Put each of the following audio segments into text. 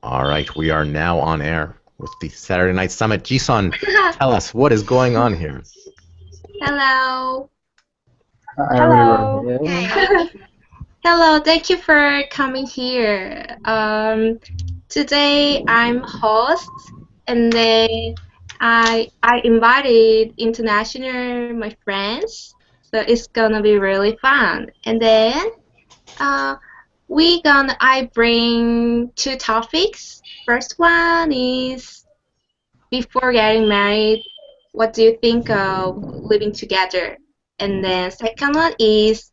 All right, we are now on air with the Saturday Night Summit. Jisun, tell us what is going on here. Hello. Hi everyone. Hello. Hi. Hello, thank you for coming here. Today I'm host, and then I invited international my friends, so it's gonna be really fun. And then uh, I bring two topics. First one is before getting married, what do you think of living together? And then second one is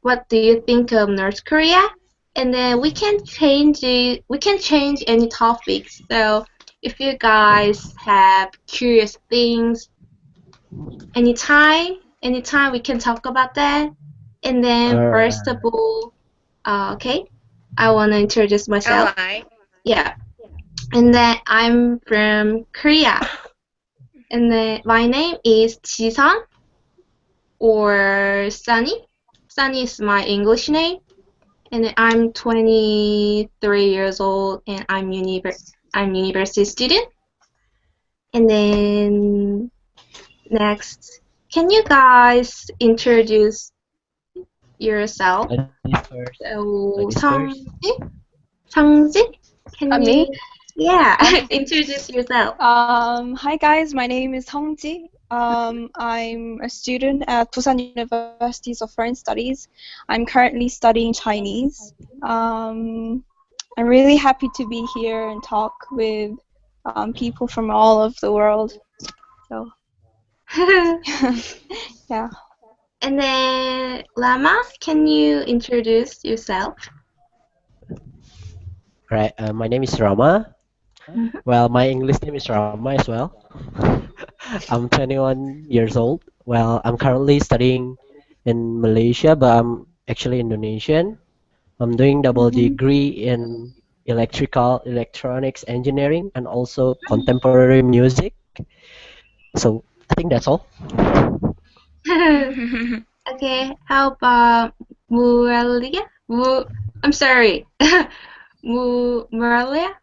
what do you think of North Korea? And then we can change it, we can change any topics. So if you guys have curious things, anytime we can talk about that. And then first of Alright. all, okay, I want to introduce myself. Alright. Yeah, and then I'm from Korea. And then my name is Jisun or Sunny. Sunny is my English name. And I'm 23 years old and I'm university student. And then next, can you guys introduce yourself? Ladies first. So, Ladies first. Sangji, can Me? you? Yeah, introduce yourself. Hi guys, my name is Hongji. I'm a student at Busan University of Foreign Studies. I'm currently studying Chinese. I'm really happy to be here and talk with people from all of the world. So, yeah. And then Lama, can you introduce yourself? Right, my name is Rama. Mhm. Well, my English name is Rama as well. I'm 21 years old. Well, I'm currently studying in Malaysia, but I'm actually Indonesian. I'm doing double degree in electronics engineering and also contemporary music. So I think that's all. Okay, how about Muralia? I'm sorry. Muralia?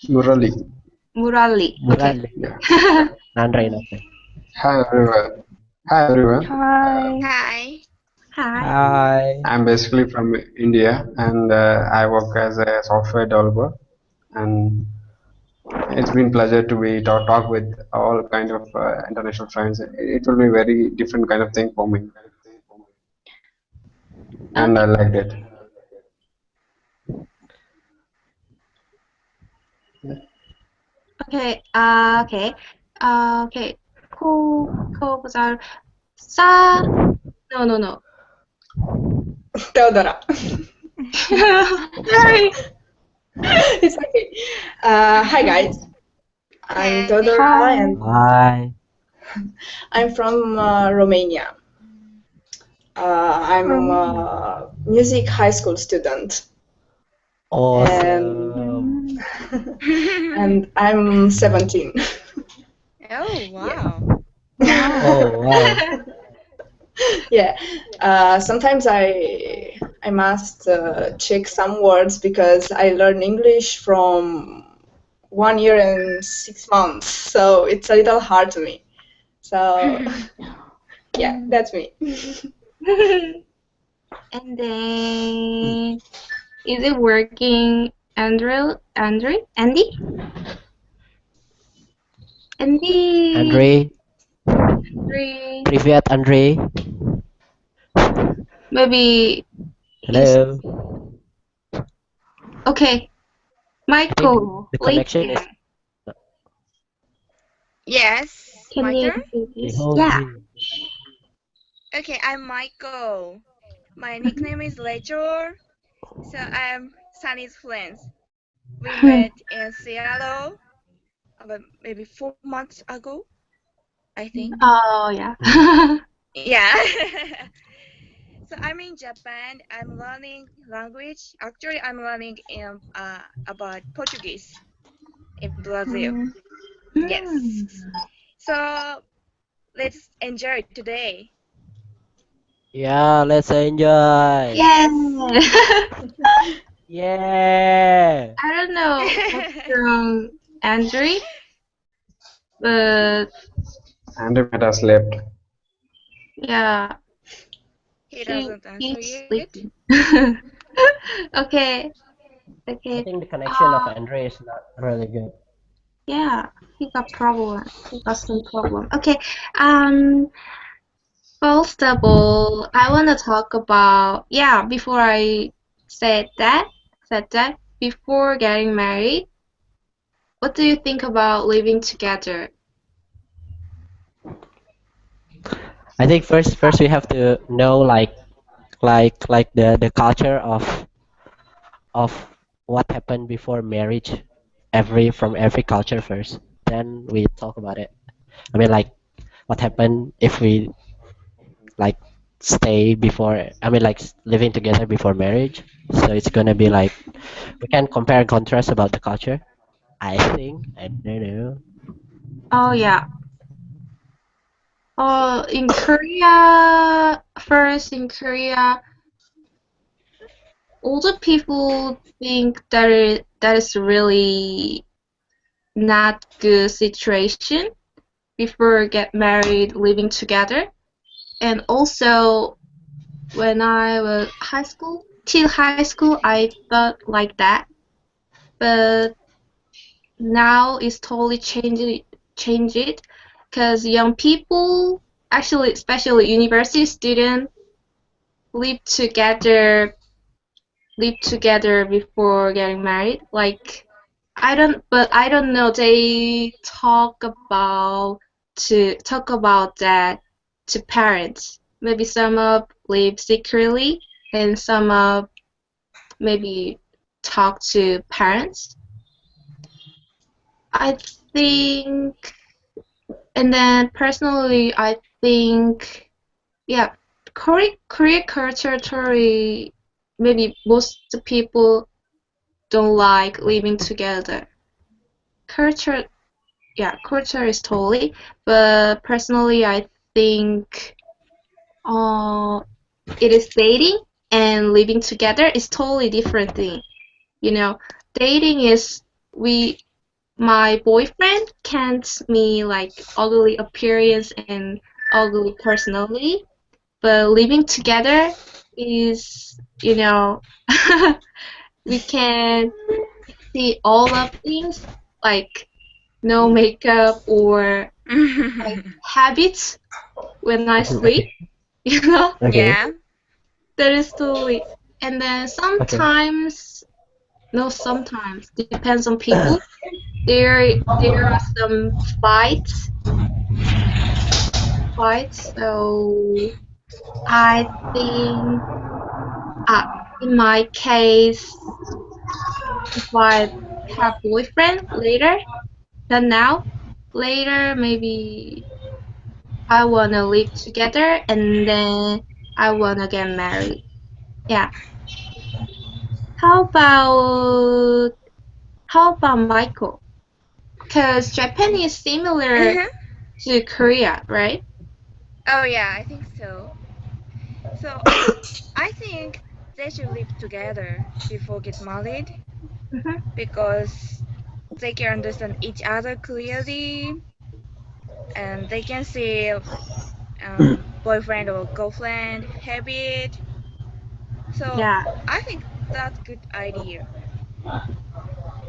Murali. Murali. Okay. Murali. Yeah. Nandre, Nandre. Hi everyone. Hi everyone. Hi. Hi. Hi. Hi. I'm basically from India and I work as a software developer. And it's been pleasure to be talk with all kind of international friends. It will be very different kind of thing for me, and I Okay. liked it. Okay. Okay. Okay. Ko was our sa. No, no, no. Teodora. Sorry. It's okay. Hi guys, I'm Hi. Teodora Hi. and Hi. I'm from Romania. I'm a music high school student and Awesome. and I'm 17. Oh, Yeah. wow. Oh, wow. Yeah. Sometimes I must check some words because I learn English from 1 year and 6 months, so it's a little hard to me. So yeah, that's me. And then is it working, Andy? Andre, Andre, Privyat Andre. maybe is Hello. okay. I think Michael, the please. connection is Yes, Can my you turn? introduce? Yeah. beholding. Okay, I'm Michael. My nickname is Rachel. So I'm Sunny's friends. We met in Seattle about maybe 4 months ago, I think. Oh yeah. Yeah. So I'm in Japan. I'm learning language. Actually, I'm learning about Portuguese in Brazil. Yes. Hmm. So let's enjoy today. Yeah, let's enjoy. Yeah. Yes. Yeah. I don't know. but Andrew might have slept. yeah, He doesn't answer he's yet. sleeping. Okay, I okay. think the connection of Uh, Andre is not really good. yeah, he got problem. He got some problem. Okay. Um, First of all, I want to talk about, yeah, before I said that, before getting married, what do you think about living together? I think first we have to know like the culture of what happened before marriage, every culture first. Then we talk about it. I mean, like what happened if we like stay before. I mean, like living together before marriage. So it's gonna be like we can compare and contrast about the culture. I think I don't know. Oh, yeah. In Korea, first in Korea, older people think that is really not good situation before get married, living together. And also, when I was till high school, I thought like that. But now it's totally changed, because young people, actually, especially university students, live together live together before getting married. Like, I don't know. They talk about that to parents. Maybe some of live secretly, and some of maybe talk to parents. I think, and then personally, I think, yeah, Korea culture totally, maybe most people don't like living together. Culture, yeah, culture is totally, but personally, I think, uh, it is dating and living together is totally different thing. You know, dating is we my boyfriend can't me like ugly appearance and ugly personality, but living together is, we can see all of things, like no makeup or like habits when I sleep, Okay. you know, Okay. Yeah. that is totally. And then Okay. sometimes, no, sometimes depends on people. There are some fights. So I think, uh, in my case, if I have boyfriend later than now, later maybe I wanna live together and then I wanna get married. Yeah. How about how about Michael? Cause Japan is similar Uh-huh. to Korea, right? Oh yeah, I think so. So I think they should live together before get married Hmm. because they can understand each other clearly and they can see boyfriend or girlfriend habit. So Yeah. I think that's good idea.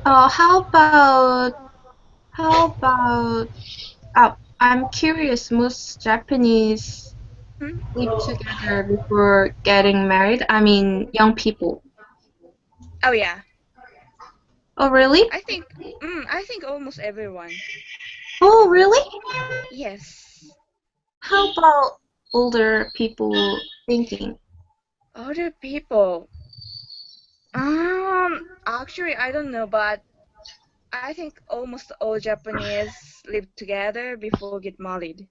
How about how about? Oh, I'm curious. Most Japanese Hmm? live together before getting married. I mean, young people. Oh yeah, Oh, really? I think almost everyone. Oh, really? Yes. How about older people thinking? Other people. Actually, I don't know, but I think almost all Japanese live together before get married.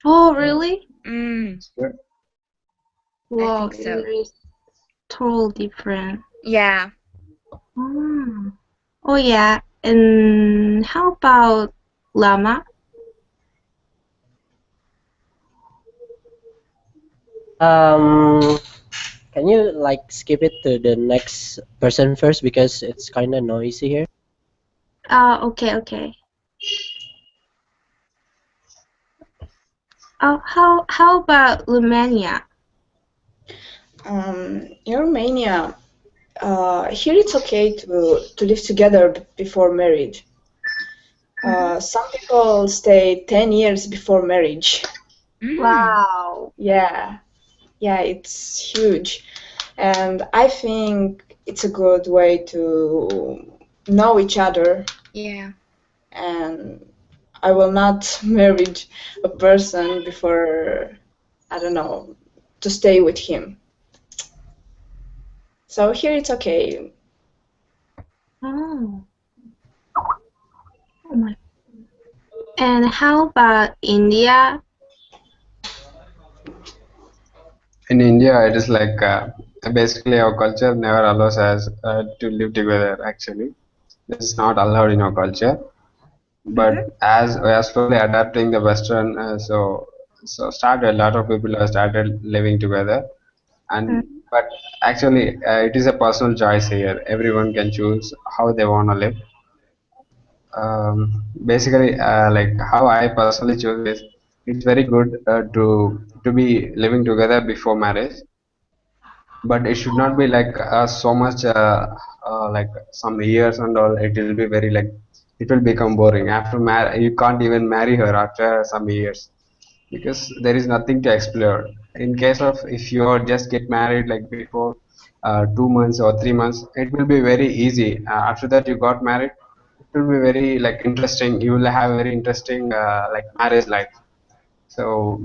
Oh, really? Mm, Yeah. I Wow, think so. it is totally different. Yeah. Mm. Oh, yeah. And how about Lama? Um, can you like skip it to the next person first because it's kind of noisy here? Okay, okay. How about Romania? In Romania, here it's okay to live together before marriage. Some people stay 10 years before marriage. Wow. Yeah, yeah, it's huge. And I think it's a good way to know each other. Yeah. And I will not marry a person before, I don't know, to stay with him. So here it's okay. Oh. Oh my. And how about India? In India, it is like basically our culture never allows us to live together. Actually, this is not allowed in our culture. But as we are slowly adapting the Western, so started a lot of people have started living together, and but actually it is a personal choice here. Everyone can choose how they want to live. Basically, like how I personally choose is it's very good to be living together before marriage, but it should not be like so much like some years and all. It will be very like it will become boring after you can't even marry her after some years because there is nothing to explore. In case of if you are just get married like before 2 months or 3 months, it will be very easy. After that you got married, it will be very like interesting. You will have a very interesting like marriage life. So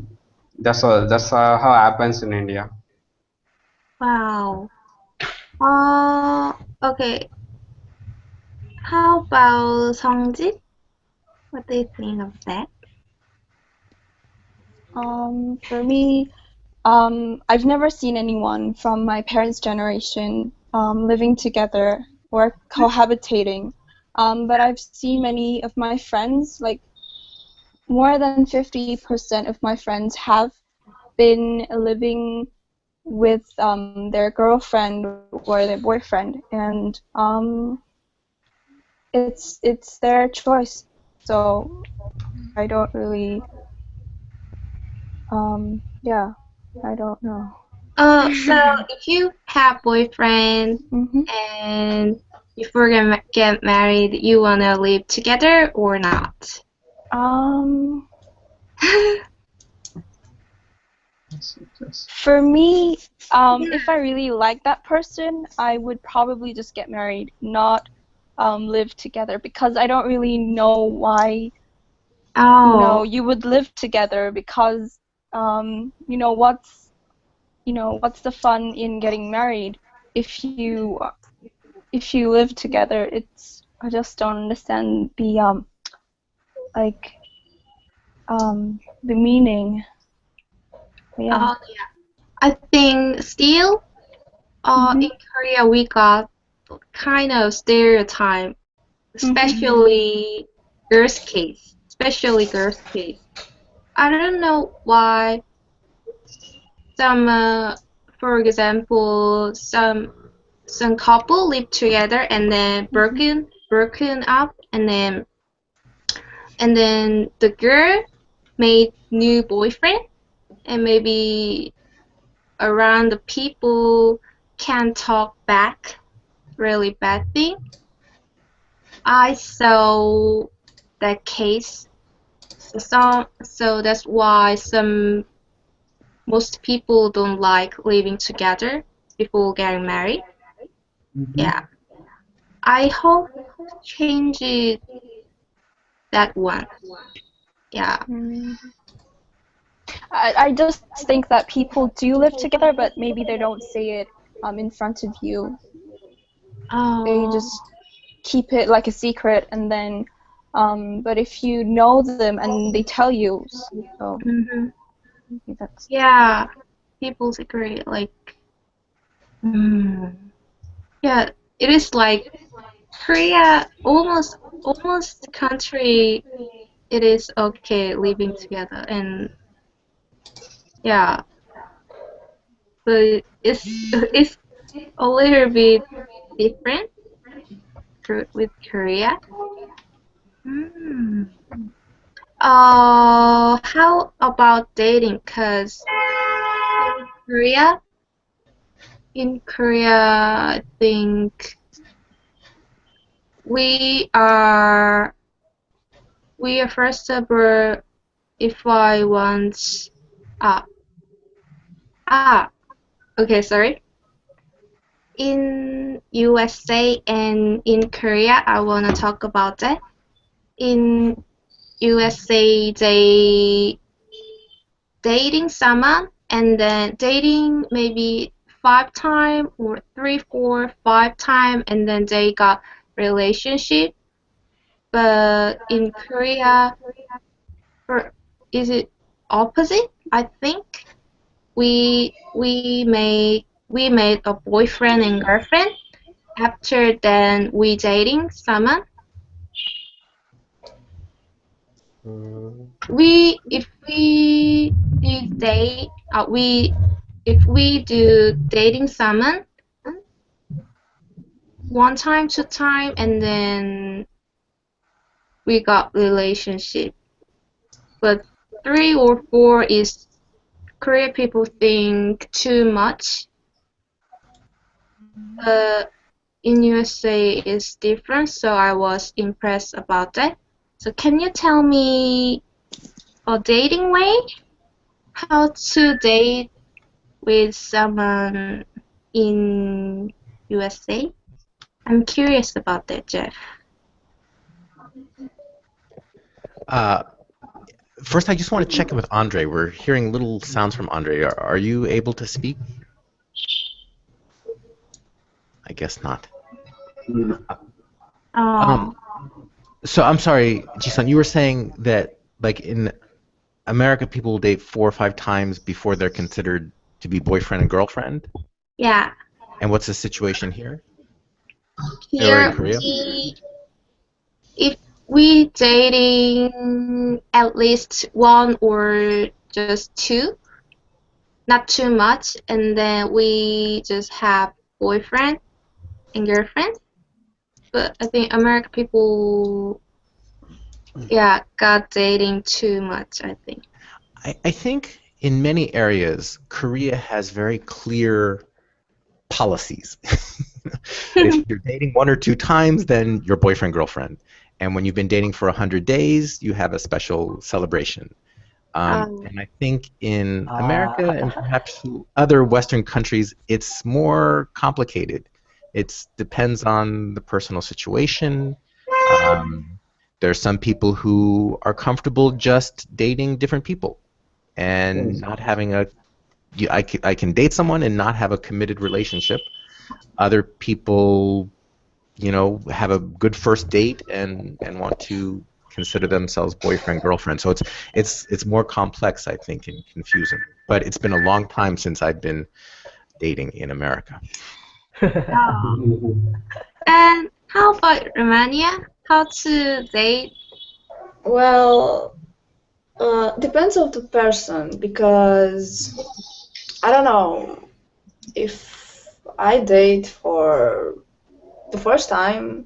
that's all. That's how happens in India. Wow. Okay. How about Songjit? What do you think of that? For me, I've never seen anyone from my parents' generation living together or cohabitating. But I've seen many of my friends, like more than 50% of my friends have been living with their girlfriend or their boyfriend, and it's their choice. So I don't really, yeah, I don't know. So if you have boyfriend Hmm. and if we're gonna get married, you wanna live together or not? Um, Yes, yes. for me, if I really like that person, I would probably just get married, not live together, because I don't really know why, Oh, you would live together, because what's the fun in getting married if you live together? It's I just don't understand like the meaning. But yeah. yeah. I think still, Mhm. in Korea we got kind of stereotype, Mhm. especially girls' case. I don't know why some, for example, some couple live together and then Mhm. broken up, and then the girl made new boyfriend, and maybe around the people can talk back really bad thing. I saw that case. So that's why most people don't like living together before getting married. Mhm. Yeah. I hope change it that one. Yeah. Mm. I just think that people do live together, but maybe they don't say it in front of you. They Oh. just keep it like a secret, and then but if you know them and they tell you, so Hmm. maybe that's. Yeah. People agree. Like, mm, yeah, it is like Korea, almost country. It is okay living together, and yeah, but it's a little bit different with Korea. Mm. How about dating? Cause Korea, in Korea, I think we are we are first of all, if I want, ah ah okay, sorry. In USA and in Korea, I wanna talk about that. In USA, they dating someone and then dating maybe 5 time or 3, 4, 5 time and then they got relationship. But in Korea, or is it opposite? I think we made a boyfriend and girlfriend. After then, we dating someone. Mm, We if we do date, we if we do dating someone 1 time, 2 time, and then we got relationship. But 3 or 4 is Korean people think too much. But in USA is different, so I was impressed about that. So can you tell me a dating way? How to date with someone in USA? I'm curious about that, Jeff. Uh, First, I just want to check in with Andre. We're hearing little sounds from Andre. Are you able to speak? I guess not. Mm. Um, Oh, so I'm sorry, Jisun, you were saying that like in America, people will date 4 or 5 times before they're considered to be boyfriend and girlfriend. yeah. And what's the situation here or in Here Korea? if we dating at least 1 or just 2, not too much, and then we just have boyfriend and girlfriend. But I think American people, yeah, got dating too much, I think. I think in many areas, Korea has very clear policies. If you're dating 1 or 2 times, then you're boyfriend, girlfriend. And when you've been dating for 100 days, you have a special celebration. um, And I think in uh, America and perhaps other Western countries, it's more complicated. It depends on the personal situation. Um, there are some people who are comfortable just dating different people and Yes. not having I can date someone and not have a committed relationship. Other people, have a good first date and want to consider themselves boyfriend girlfriend. So it's more complex, I think, and confusing. But it's been a long time since I've been dating in America. oh. Mhm. And how about Romania? How to date? Well, depends of the person because I don't know if I date for the first time.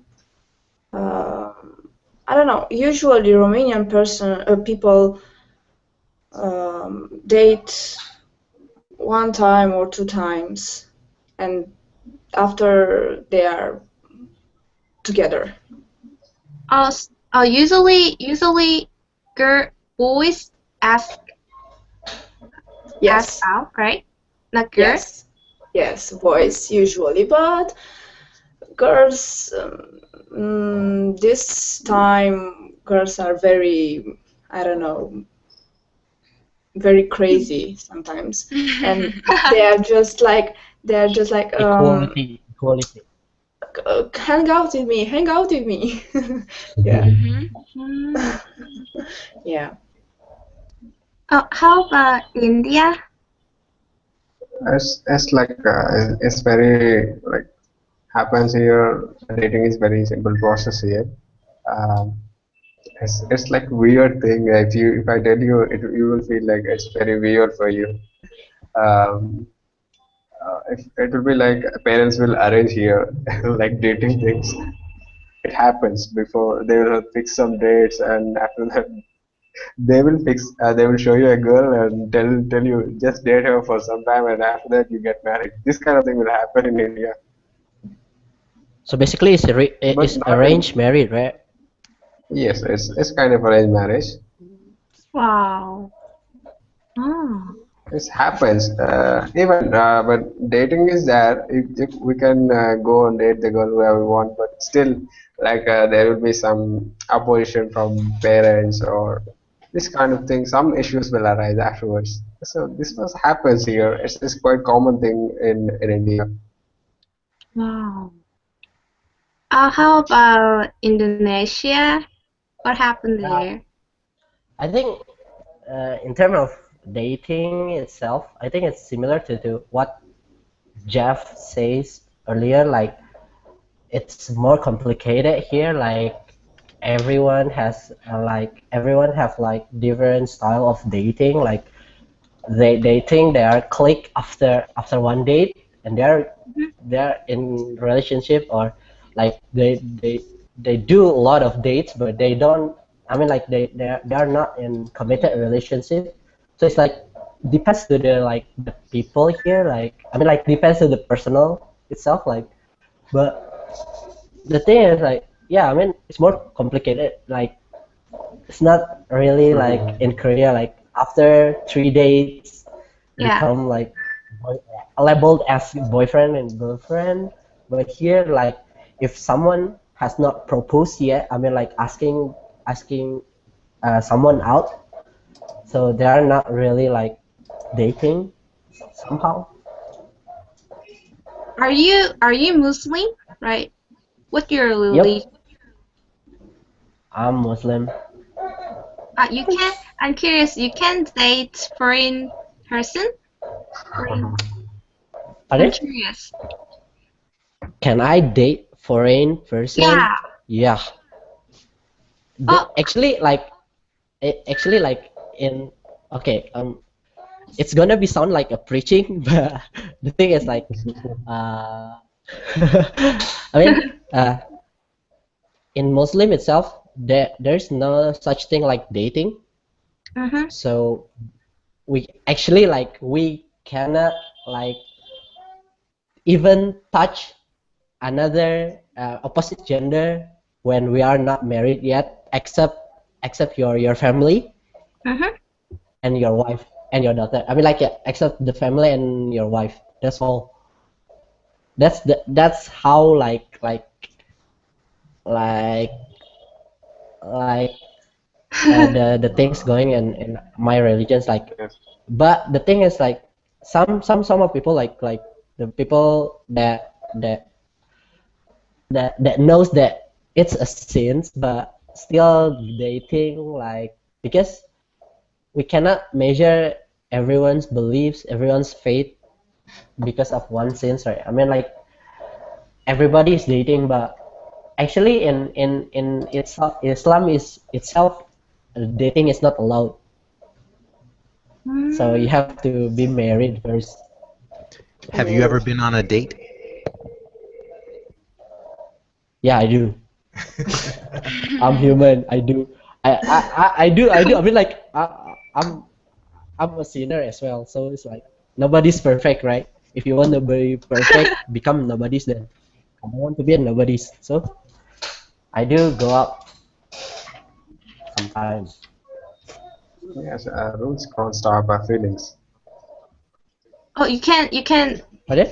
I don't know. Usually, Romanian people date 1 time or 2 times, and after they are together. Usually, girl boys ask Yes, out, right? Not girl. yes, yes, boys usually, but girls, this time, girls are very, I don't know, very crazy sometimes, and they are just like, they are just like, equality, equality. hang out with me. Yeah, Mhm. Mm. yeah. How about India? It's like it's very like happens here. Dating is very simple process here. Um, it's like weird thing. If I tell you, you will feel like it's very weird for you. Um, it will be like parents will arrange here like dating things. It happens before they will fix some dates, and after that They will they will show you a girl and tell you just date her for some time, and after that you get married. This kind of thing will happen in India, So basically, but it's not arranged in. marriage, right? Yes, it's kind of arranged marriage. Wow. Oh. This happens. Even but dating is there. If we can go and date the girl whoever we want, but still, like there will be some opposition from parents or this kind of thing. Some issues will arise afterwards. So this was happens here. It's quite common thing in India. Wow. How about Indonesia? What happened Yeah, there? I think in terms of dating itself, I think it's similar to what Jeff says earlier. Like it's more complicated here. Like everyone have like different style of dating. Like they think they are click after one date and they're in relationship, or like they do a lot of dates but they don't, I mean like they are not in committed relationship. So it's like depends to the people here, like I mean like depends to the personal itself, like. But the thing is like, yeah, I mean it's more complicated. Like it's not really like Mhm. in Korea, like after 3 days Yeah. become like boy, labeled as boyfriend and girlfriend. But here, like if someone has not proposed yet, I mean like asking someone out, so they are not really like dating somehow. Are you Muslim? Right. What's your religion? Yep, I'm Muslim. You can. I'm curious. You can date foreign person? Foreign. I'm Pardon? curious. Can I date foreign person? Yeah. Yeah. Oh. Actually, like actually like in okay it's gonna be sound like a preaching, but the thing is like, uh, I mean, in Muslim itself, there's no such thing like dating. Mm-hmm. So we actually like we cannot like even touch another opposite gender when we are not married yet, except your family Mm-hmm. and your wife and your daughter. I mean, like yeah, except the family and your wife. That's all. That's how like like the things going in my religions like. Yes. But the thing is like some of people like the people that knows that it's a sin but still dating, like because we cannot measure everyone's beliefs, everyone's faith because of one sin, right? I mean like everybody is dating, but actually in itself, Islam is itself, dating is not allowed. So you Mm. have to be married first. Have you ever been on a date? Yeah, I do. I'm human. I do. I do. I mean like I'm a sinner as well. So it's like nobody's perfect, right? If you want to be perfect, become nobody's then. I don't want to be a nobody's. So I do go up sometimes. Yes, rules can't stop our feelings. Oh, you can. You can. Pardon?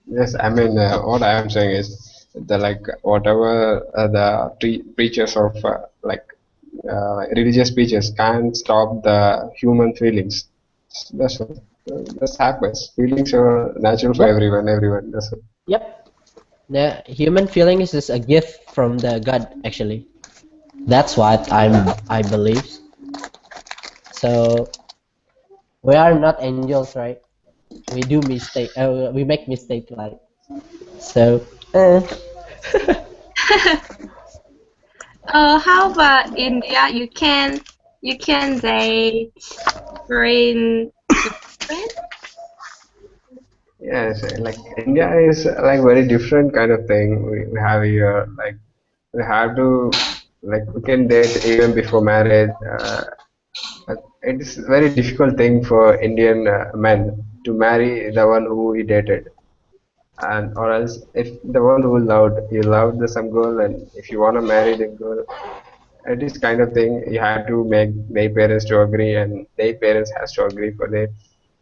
Yes, I mean what I am saying is the like whatever the preachers of religious preachers can't stop the human feelings. That's what that happens. Feelings are natural for Yep. everyone. Everyone. That's what. Yep. The human feeling is just a gift from the God, actually. That's what I believe. So we are not angels, right? We do mistake. We make mistake, like so. How about India? You can date foreign girlfriend. Yes, like India is like very different kind of thing we have here. Like We have to like we can date even before marriage. It is a very difficult thing for Indian men to marry the one who he dated, and or else if the one who loved you loved the some girl, and if you want to marry the girl, it is kind of thing you have to make their parents to agree, and their parents has to agree for it.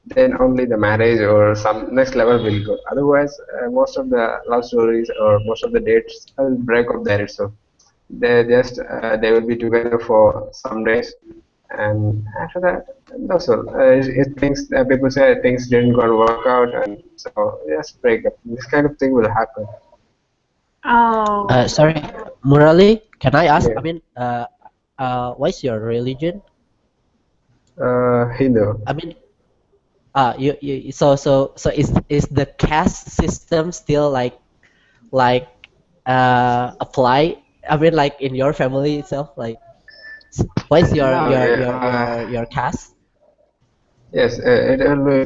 Then only the marriage or some next level will go. Otherwise, most of the love stories or most of the dates will break up there itself. They will be together for some days, and after that, that's all. If things people say things didn't gonna work out, and so just break up. This kind of thing will happen. Oh. Sorry, Murali, can I ask? Yeah. What's your religion? Hindu. I mean, so is the caste system still like apply? I mean, like in your family itself, like what's your No, your yeah, your your your caste? yes, it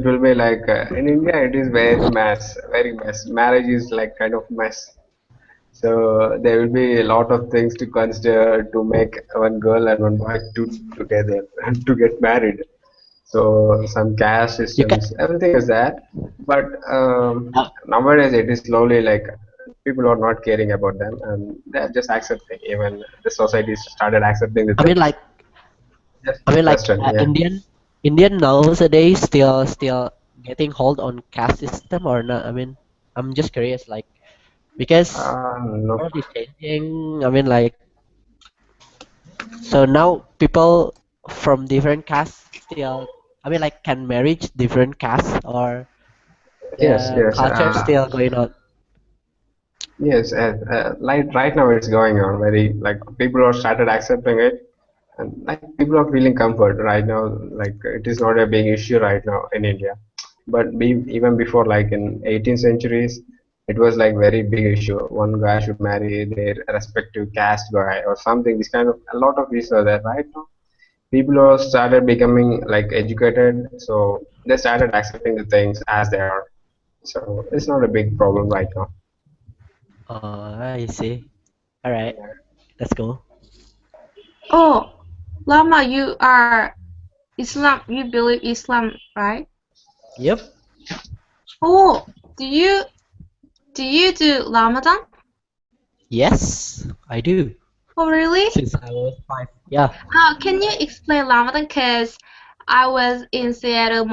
will be like in India it is very mess, very mess. Marriage is like kind of mess. So there will be a lot of things to consider to make one girl and one boy to together and to get married. So some caste You can. systems, everything is that. But Uh, nowadays it is slowly like people are not caring about them, and they're just accepting. Even the society started accepting the I mean, things. like Just I mean, like Western, yeah. Indian nowadays still getting hold on caste system or not? I mean, I'm just curious, like because No. world is changing. I mean, like so now people from different castes still. I mean, like can marriage different castes or Yes, the yes. culture still going on? Yes, like right now it's going on very like people are started accepting it, and like people are feeling comfort right now. Like it is not a big issue right now in India, but even before like in 18th centuries, it was like very big issue. One guy should marry their respective caste guy or something. This kind of a lot of issues are there right now. People are started becoming like educated, so they started accepting the things as they are. So it's not a big problem right now. Oh, I see. All right, let's go. Oh, Lama, you are Islam. You believe Islam, right? Yep. Oh, do you do you do Ramadan? Yes, I do. Oh, really? Since I was 5. Yeah. Can you explain Ramadan? Cause I was in Seattle.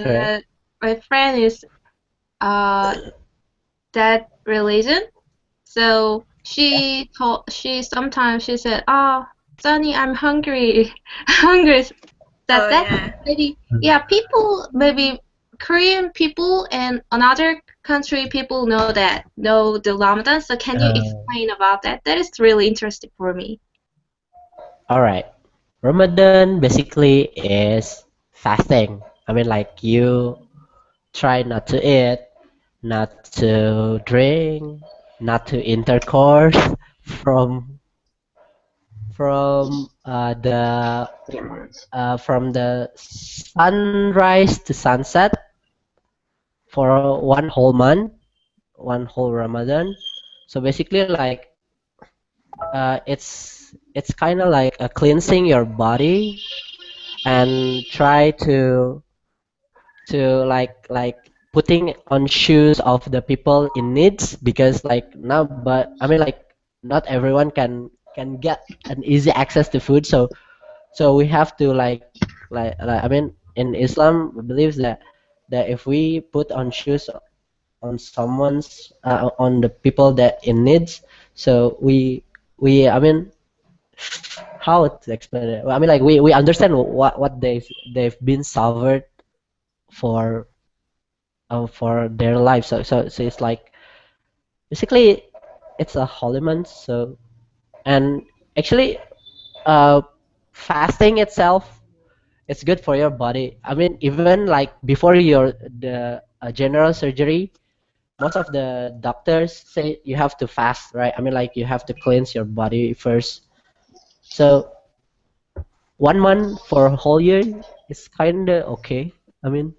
Correct. My friend is uh that religion. So she sometimes she said, "Oh, Sunny, I'm hungry, hungry." Oh That yeah. maybe yeah, people maybe Korean people and another country people know the Ramadan. So can you Uh, explain about that? That is really interesting for me. all right. Ramadan basically is fasting. I mean, like you try not to eat, not to drink, not to intercourse from the from the sunrise to sunset for one whole month, one whole Ramadan. So basically, like it's kind of like cleansing your body and try to like putting on shoes of the people in needs because like now but I mean like not everyone can get an easy access to food so we have to like I mean in Islam we believe that if we put on shoes on someone's on the people that in needs so we I mean how to explain it. Well, I mean like we understand what they've been suffered for for their life. So it's like basically it's a holy month. So and actually, uh, fasting itself it's good for your body. I mean, even like before your the general surgery, most of the doctors say you have to fast, right? I mean, like you have to cleanse your body first. So 1 month for a whole year is kind of okay. I mean,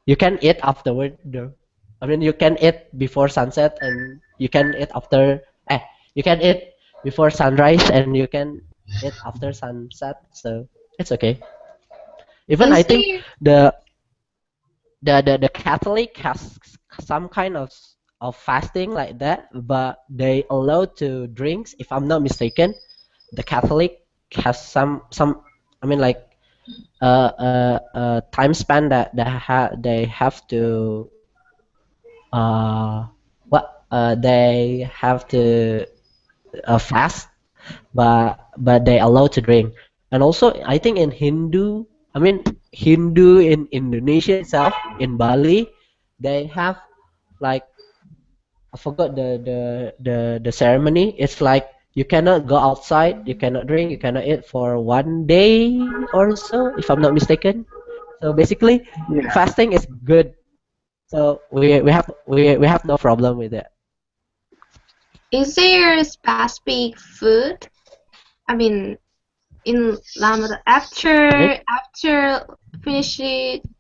you can eat afterward though. I mean, you can eat before sunset and you can eat after. You can eat before sunrise and you can eat after sunset. So it's okay. Even I Is think there the the Catholic has some kind of fasting like that, but they allow to drinks. If I'm not mistaken, the Catholic has some. I mean, like time span that they have to uh they have to fast, but they allow to drink. And also, I think in Hindu, I mean Hindu in Indonesia itself, in Bali, they have like I forgot the ceremony. It's like you cannot go outside, you cannot drink, you cannot eat for 1 day or so, if I'm not mistaken. So basically, Yeah. fasting is good. So we have no problem with it. is there a specific food? I mean, in Ramadan, Sorry. after finish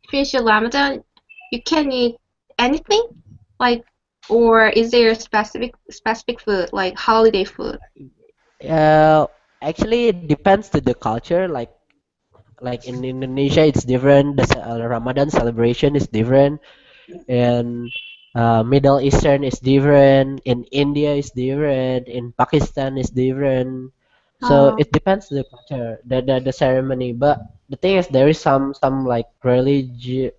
finish your Ramadan, you can eat anything, like, or is there a specific food like holiday food? Uh, Actually, it depends to the culture. Like in Indonesia, it's different. The Ramadan celebration is different. In Middle Eastern is different. In India is different. In Pakistan is different. So Oh, it depends the culture, the ceremony. But the thing is, there is some like religion,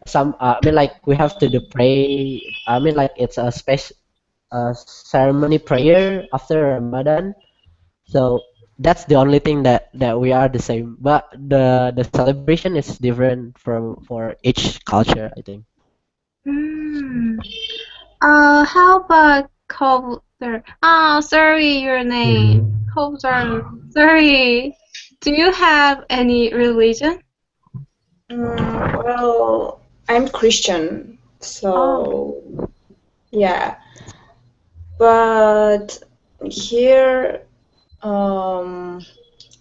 some I mean like we have to do pray. I mean like it's a special ceremony prayer after Ramadan. So that's the only thing that we are the same. But the celebration is different from for each culture, I think. hmm. How about Coulter? Oh, sorry, your name. Mhm. Coulter. Sorry. Do you have any religion? Well, I'm Christian, Oh. so yeah. But here, um,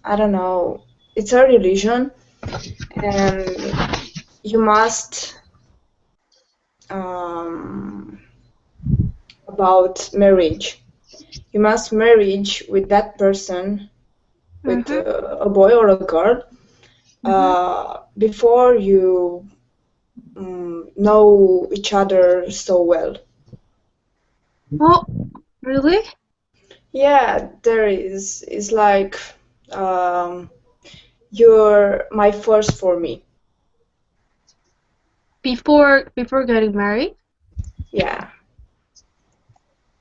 I don't know. It's a religion, and you must um, about marriage. You must marriage with that person, with Mm-hmm. a boy or a girl, Mm-hmm. before you know each other so well. Oh, really? Yeah, there is. It's like um, you're my first for me. Before getting married? Yeah,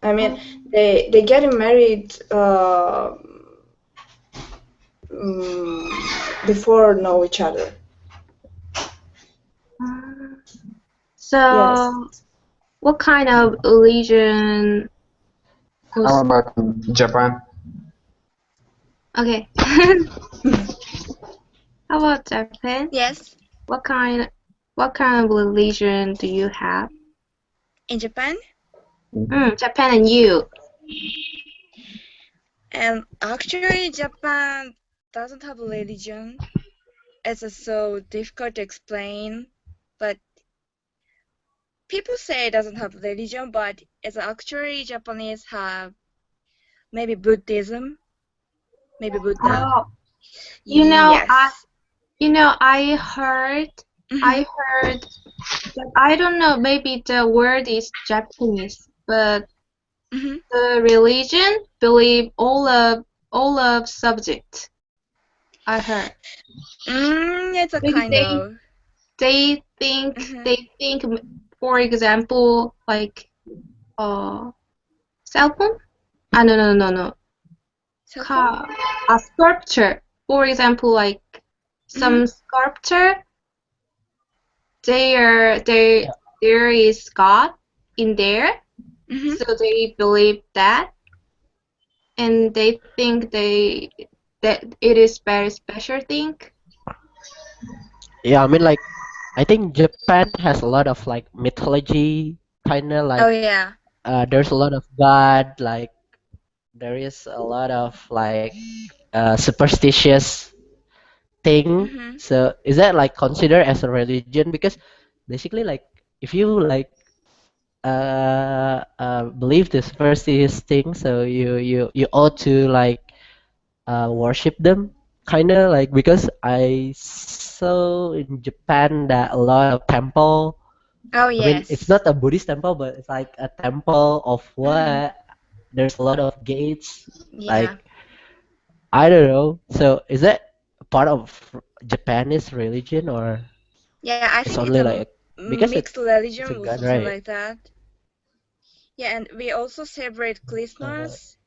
I mean Oh. they getting married before know each other. Mm. Yes. So, what kind of religion How was about in Japan? okay? How about Japan? Yes, What kind what kind of religion do you have? in Japan. Japan and you. And actually, Japan doesn't have a religion. It's so difficult to explain. But people say it doesn't have religion, but it's actually Japanese have maybe Buddhism, maybe Buddha. Oh, you know, I Yes. you know I Mhm. heard that I don't know, maybe the word is Japanese, but Mhm. the religion believe all of subject. I heard. It's a Maybe kind of. they think Mhm. they think for example like cell phone? Ah, no. Cell phone? A sculpture. For example, like Mhm. some sculpture, there is God in there, Mhm. so they believe that, and they think that it is very special thing. Yeah, I mean like I think Japan has a lot of like mythology, kind of like Oh yeah. there's a lot of god, like there is a lot of like superstitious thing. Mhm. So is that like considered as a religion? Because basically like if you like believe the superstitious thing, so you ought to like worship them, kind of like, because I saw in Japan that a lot of temple. Oh I mean, it's yes. not a Buddhist temple, but it's like a temple of Mm, what? There's a lot of gates. yeah. Like, I don't know. So is that part of Japanese religion, or Yeah, I it's think it's only a like because mixed it's a religion or god, something right? like that. Yeah, and we also celebrate Uh, Christmas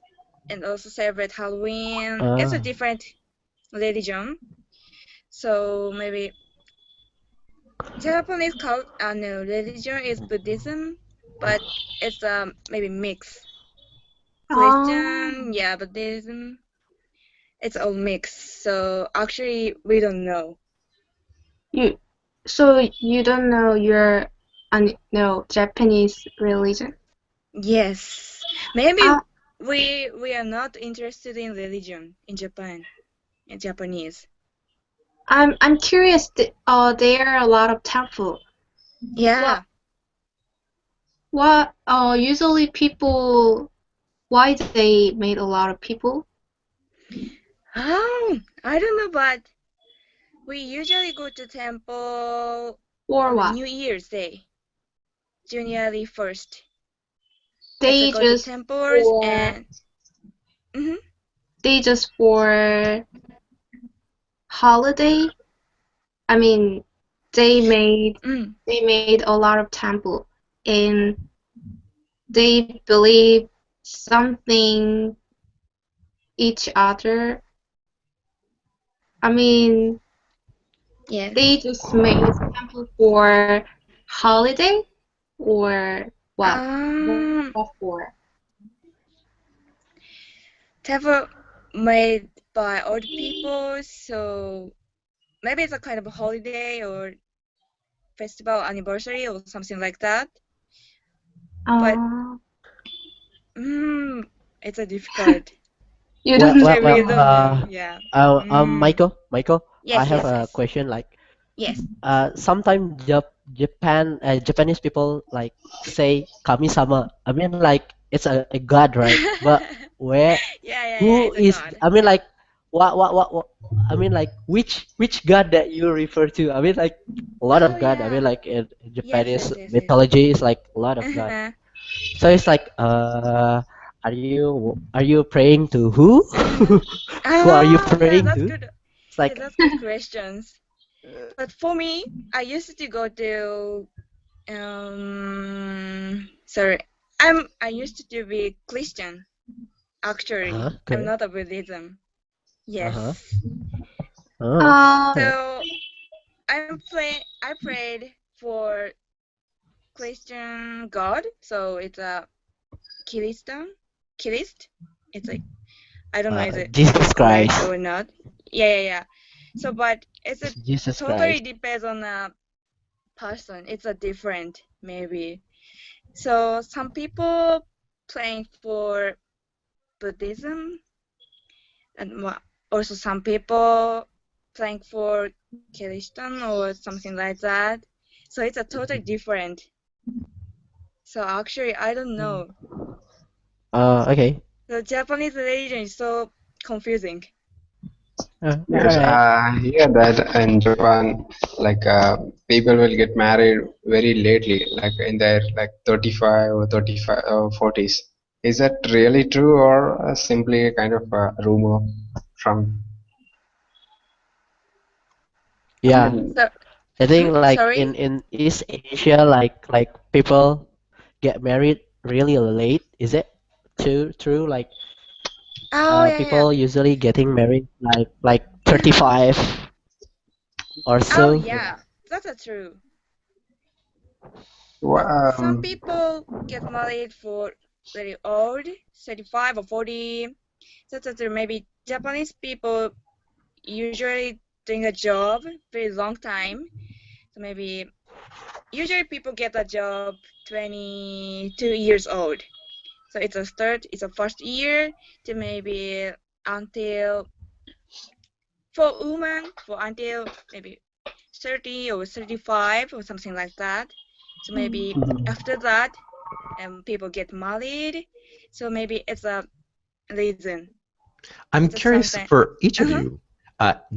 and also celebrate Halloween. It's a uh, different religion. So maybe Japanese cult no, religion is Buddhism, but it's maybe mix. Oh, Christian, yeah, Buddhism. It's all mixed. So actually we don't know. you. So you don't know your, no, Japanese religion? Yes. Maybe Uh, we are not interested in religion in Japan, in Japanese. I'm curious. There are a lot of temple. What Yeah. what? Usually people. Why they made a lot of people? Oh, I don't know, but we usually go to temple Or on the what? New Year's Day, January 1st. It's a They go to just temples for and mhm, they just for holiday. I mean, they made mm, they made a lot of temple, and they believe something each other. I mean, yes. they just made temple for holiday or what? Um, What for? temple made by old people, so maybe it's a kind of a holiday or festival anniversary or something like that. But Uh, it's a difficult. you well, don't well, Actually, well. we really don't know. know. Yeah. Mm. Michael, I Yes, have yes, a yes. question. Like, Yes. sometimes Japanese people like say kami-sama. I mean, like it's a god, right? But where, Yeah, who it's a is? god. I mean, like what? I mean, like which god that you refer to? I mean, like a lot Oh of god. I mean, yeah. like in Yes, Japanese yes, yes, yes. mythology is like a lot of god. Uh-huh. So it's like, are you praying to who? Uh-huh. Who are you Oh yeah, praying that's to? good. It's Yeah, like, that's good questions. But for me, I used to go to sorry. I used to be Christian, actually. I'm okay, not a Buddhism. uh-huh, Yes. oh, Uh, okay. So I prayed for Christian God, so it's a Kiristan, Kirist. It's like I don't know is it Jesus correct Christ. or not. Yeah. So, but it's a Jesus totally Christ. depends on a person. It's a different maybe. So some people praying for Buddhism, and also some people praying for Christian or something like that. So it's a totally different. So actually, I don't know. Okay. The Japanese religion is so confusing. Yes, All right. I hear that in Japan, like people will get married very lately, like in their like 35 or 35 or 40s. Is that really true or simply a kind of a rumor from? I Yeah, mean, So, I think like sorry. in East Asia, like people get married really late. Is it true? Like, Oh yeah. people usually getting married like 35 or Oh so. yeah. That's a true. wha- But some um, people get married for very old, 35 or 40. That's a true. Maybe Japanese people usually doing a job very long time. So maybe usually people get a job 22 years old. So it's a first year to maybe until for women for until maybe 30 or 35 or something like that. So maybe mhm. after that and people get married. So maybe it's a reason. I'm It's a curious something. for each of Uh-huh. you.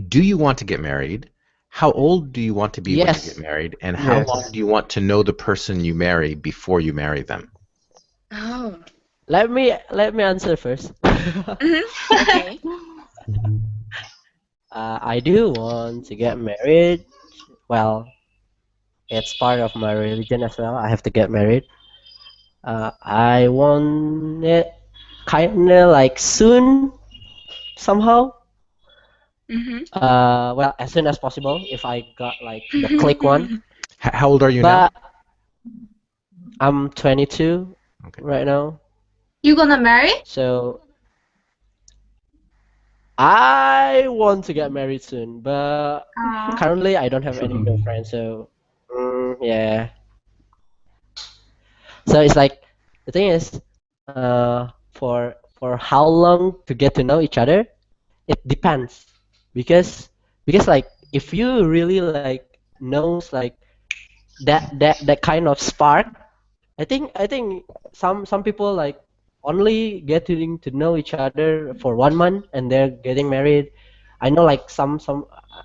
Do you want to get married? How old do you want to be when you get Yes. married? And how long Yes. do you want to know the person you marry before you marry them? Oh. Let me answer first. Okay. I do want to get married. Well, it's part of my religion as well. I have to get married. I want it kind of like soon somehow. Mm-hmm. Well, as soon as possible if I got like the click one. How old are you now? But I'm 22 Okay. right now, You gonna marry? so I want to get married soon. But currently, I don't have any girlfriend, so yeah. So it's like the thing is, for how long to get to know each other, it depends, because like if you really like knows like that kind of spark, I think some people like only getting to know each other for 1 month and they're getting married. I know like some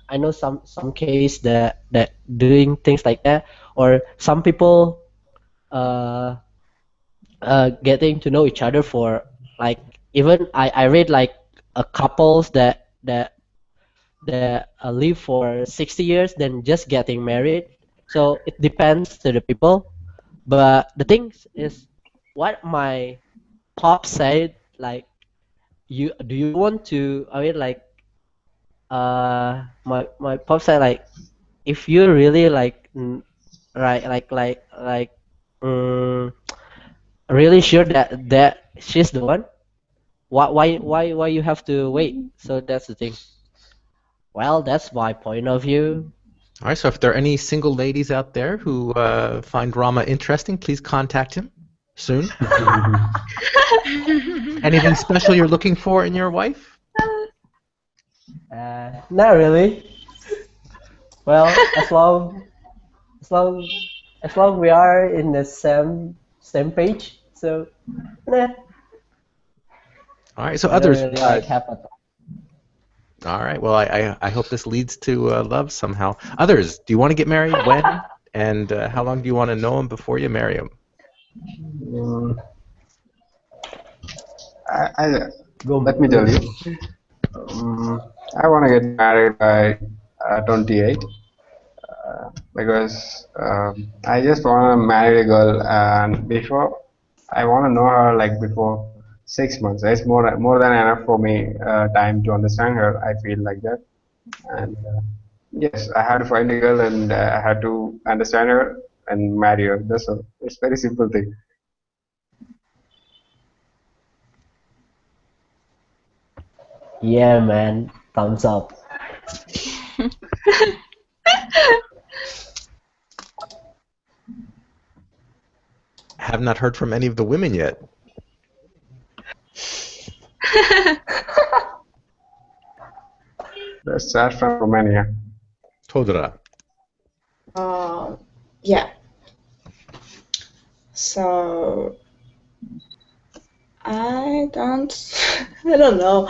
I know some case that doing things like that, or some people uh getting to know each other for like, even I read like a couples that live for 60 years then just getting married. So it depends to the people. But the thing is, what my pop said, like, you do you want to? I mean, like, my pop said, like, if you really like, right, mm, really sure that she's the one, why you have to wait? So that's the thing. Well, that's my point of view. All right. So if there are any single ladies out there who find Rama interesting, please contact him soon. Anything special you're looking for in your wife? Not really. Well, as long as long we are in the same page, so nah, All right. So I don't others. really like have a. All right. Well, I hope this leads to love somehow. Others, do you want to get married? When? And how long do you want to know him before you marry him? Mm, I Go, let me tell you. go. I want to get married by 28 because I just want to marry a girl, and before I want to know her like before 6 months. It's more than enough for me time to understand her. I feel like that, and yes, I had to find a girl and I had to understand her and marry her. That's all. It's very simple thing. Yeah, man, thumbs up. Have not heard from any of the women yet. Let's start from Romania. Todra. Yeah. So I don't I don't know.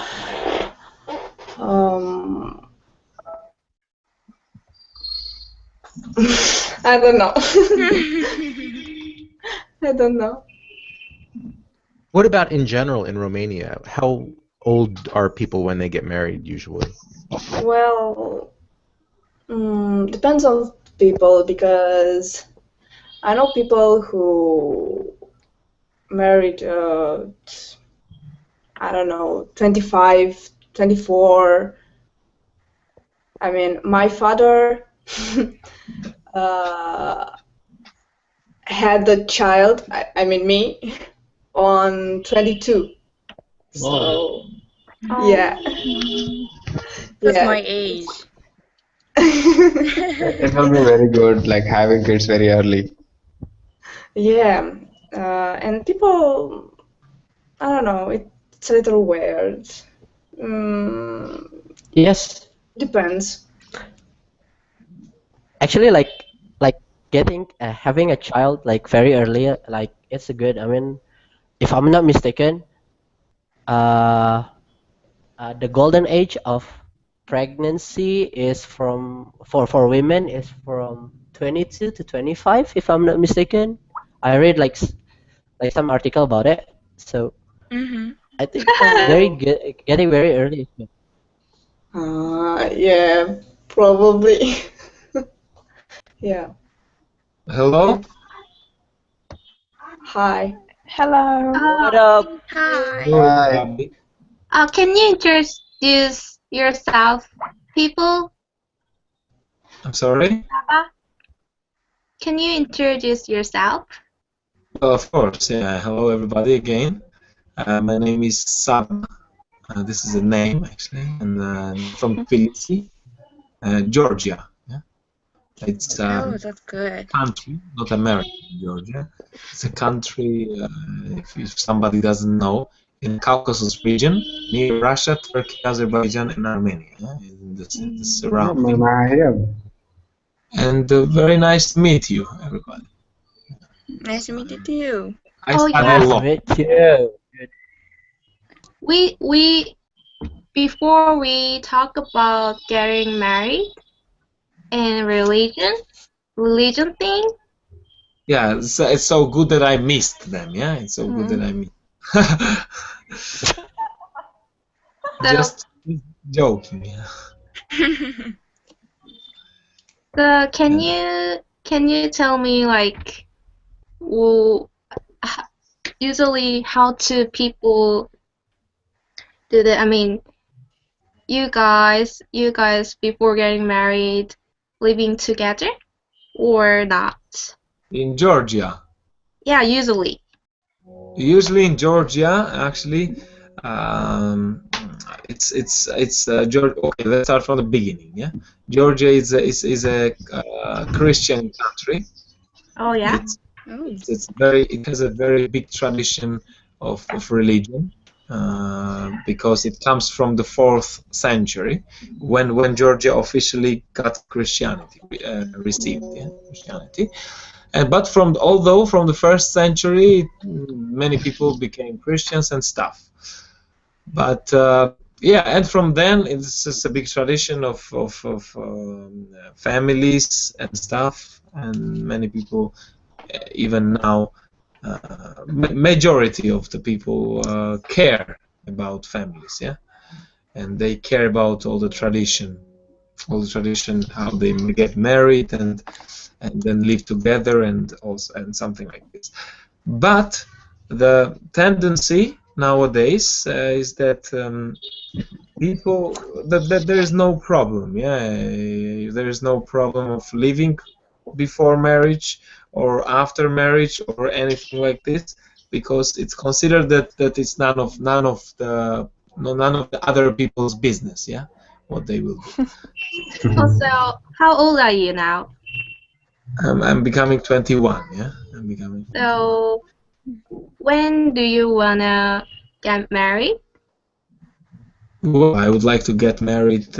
Um I don't know. I don't know. What about in general in Romania? How old are people when they get married usually? Well, depends on people because I know people who married I don't know 25, 24. I mean, my father uh, had the child, I mean me, on 22. So, yeah. That's Yeah. my age. It will be very good, like having kids very early. Yeah. And people, I don't know, it's a little weird. Mm, Yes, depends. actually, like getting having a child like very early, like it's good. I mean, if I'm not mistaken, uh, the golden age of pregnancy is from for women is from 22 to 25, if I'm not mistaken. I read like some article about it. So Mm-hmm. I think very good, getting very early is good. Yeah, probably. Yeah. Hello? Hi. Hello. What Uh, up? Hi. Hello, Hi. everybody. can you introduce yourself, people? I'm sorry? Papa? Can you introduce yourself? Well, of course, yeah. Hello, everybody, again. My name is Saba. This is a name, actually, and I'm from Tbilisi, Georgia. Yeah? It's Oh, that's good. country, not America, Georgia. It's a country, if somebody doesn't know, in the Caucasus region, near Russia, Turkey, Azerbaijan, and Armenia, yeah? In the Oh, surrounding. my here. And very nice to meet you, everybody. Nice to meet you too. I Oh study yeah, Nice to law. meet you. Good. we before we talk about getting married and religion thing. Yeah, it's so good that I missed them. Yeah, it's so good that I missed. So, Just joking. Yeah. so And can you tell me like, well, usually how do people do that? I mean, you guys before getting married, living together or not? in Georgia, Yeah, usually. usually in Georgia, actually, um, it's Georgia. Okay, let's start from the beginning. Yeah, Georgia is a Christian country. Oh yeah. It's Oh. it has a very big tradition of religion because it comes from the fourth century when Georgia officially got Christianity received Christianity. And but although from the first century many people became Christians and stuff, but yeah, and from then it's just a big tradition of families and stuff, and many people even now, majority of the people care about families, yeah, and they care about all the tradition, how they get married and then live together and also and something like this. But the tendency nowadays is that people that there is no problem, yeah, there is no problem of living before marriage or after marriage or anything like this, because it's considered that it's none of the other people's business, yeah, what they will do. Also, how old are you now? I'm becoming 21, yeah, I'm becoming 21. So, when do you wanna get married? Well, I would like to get married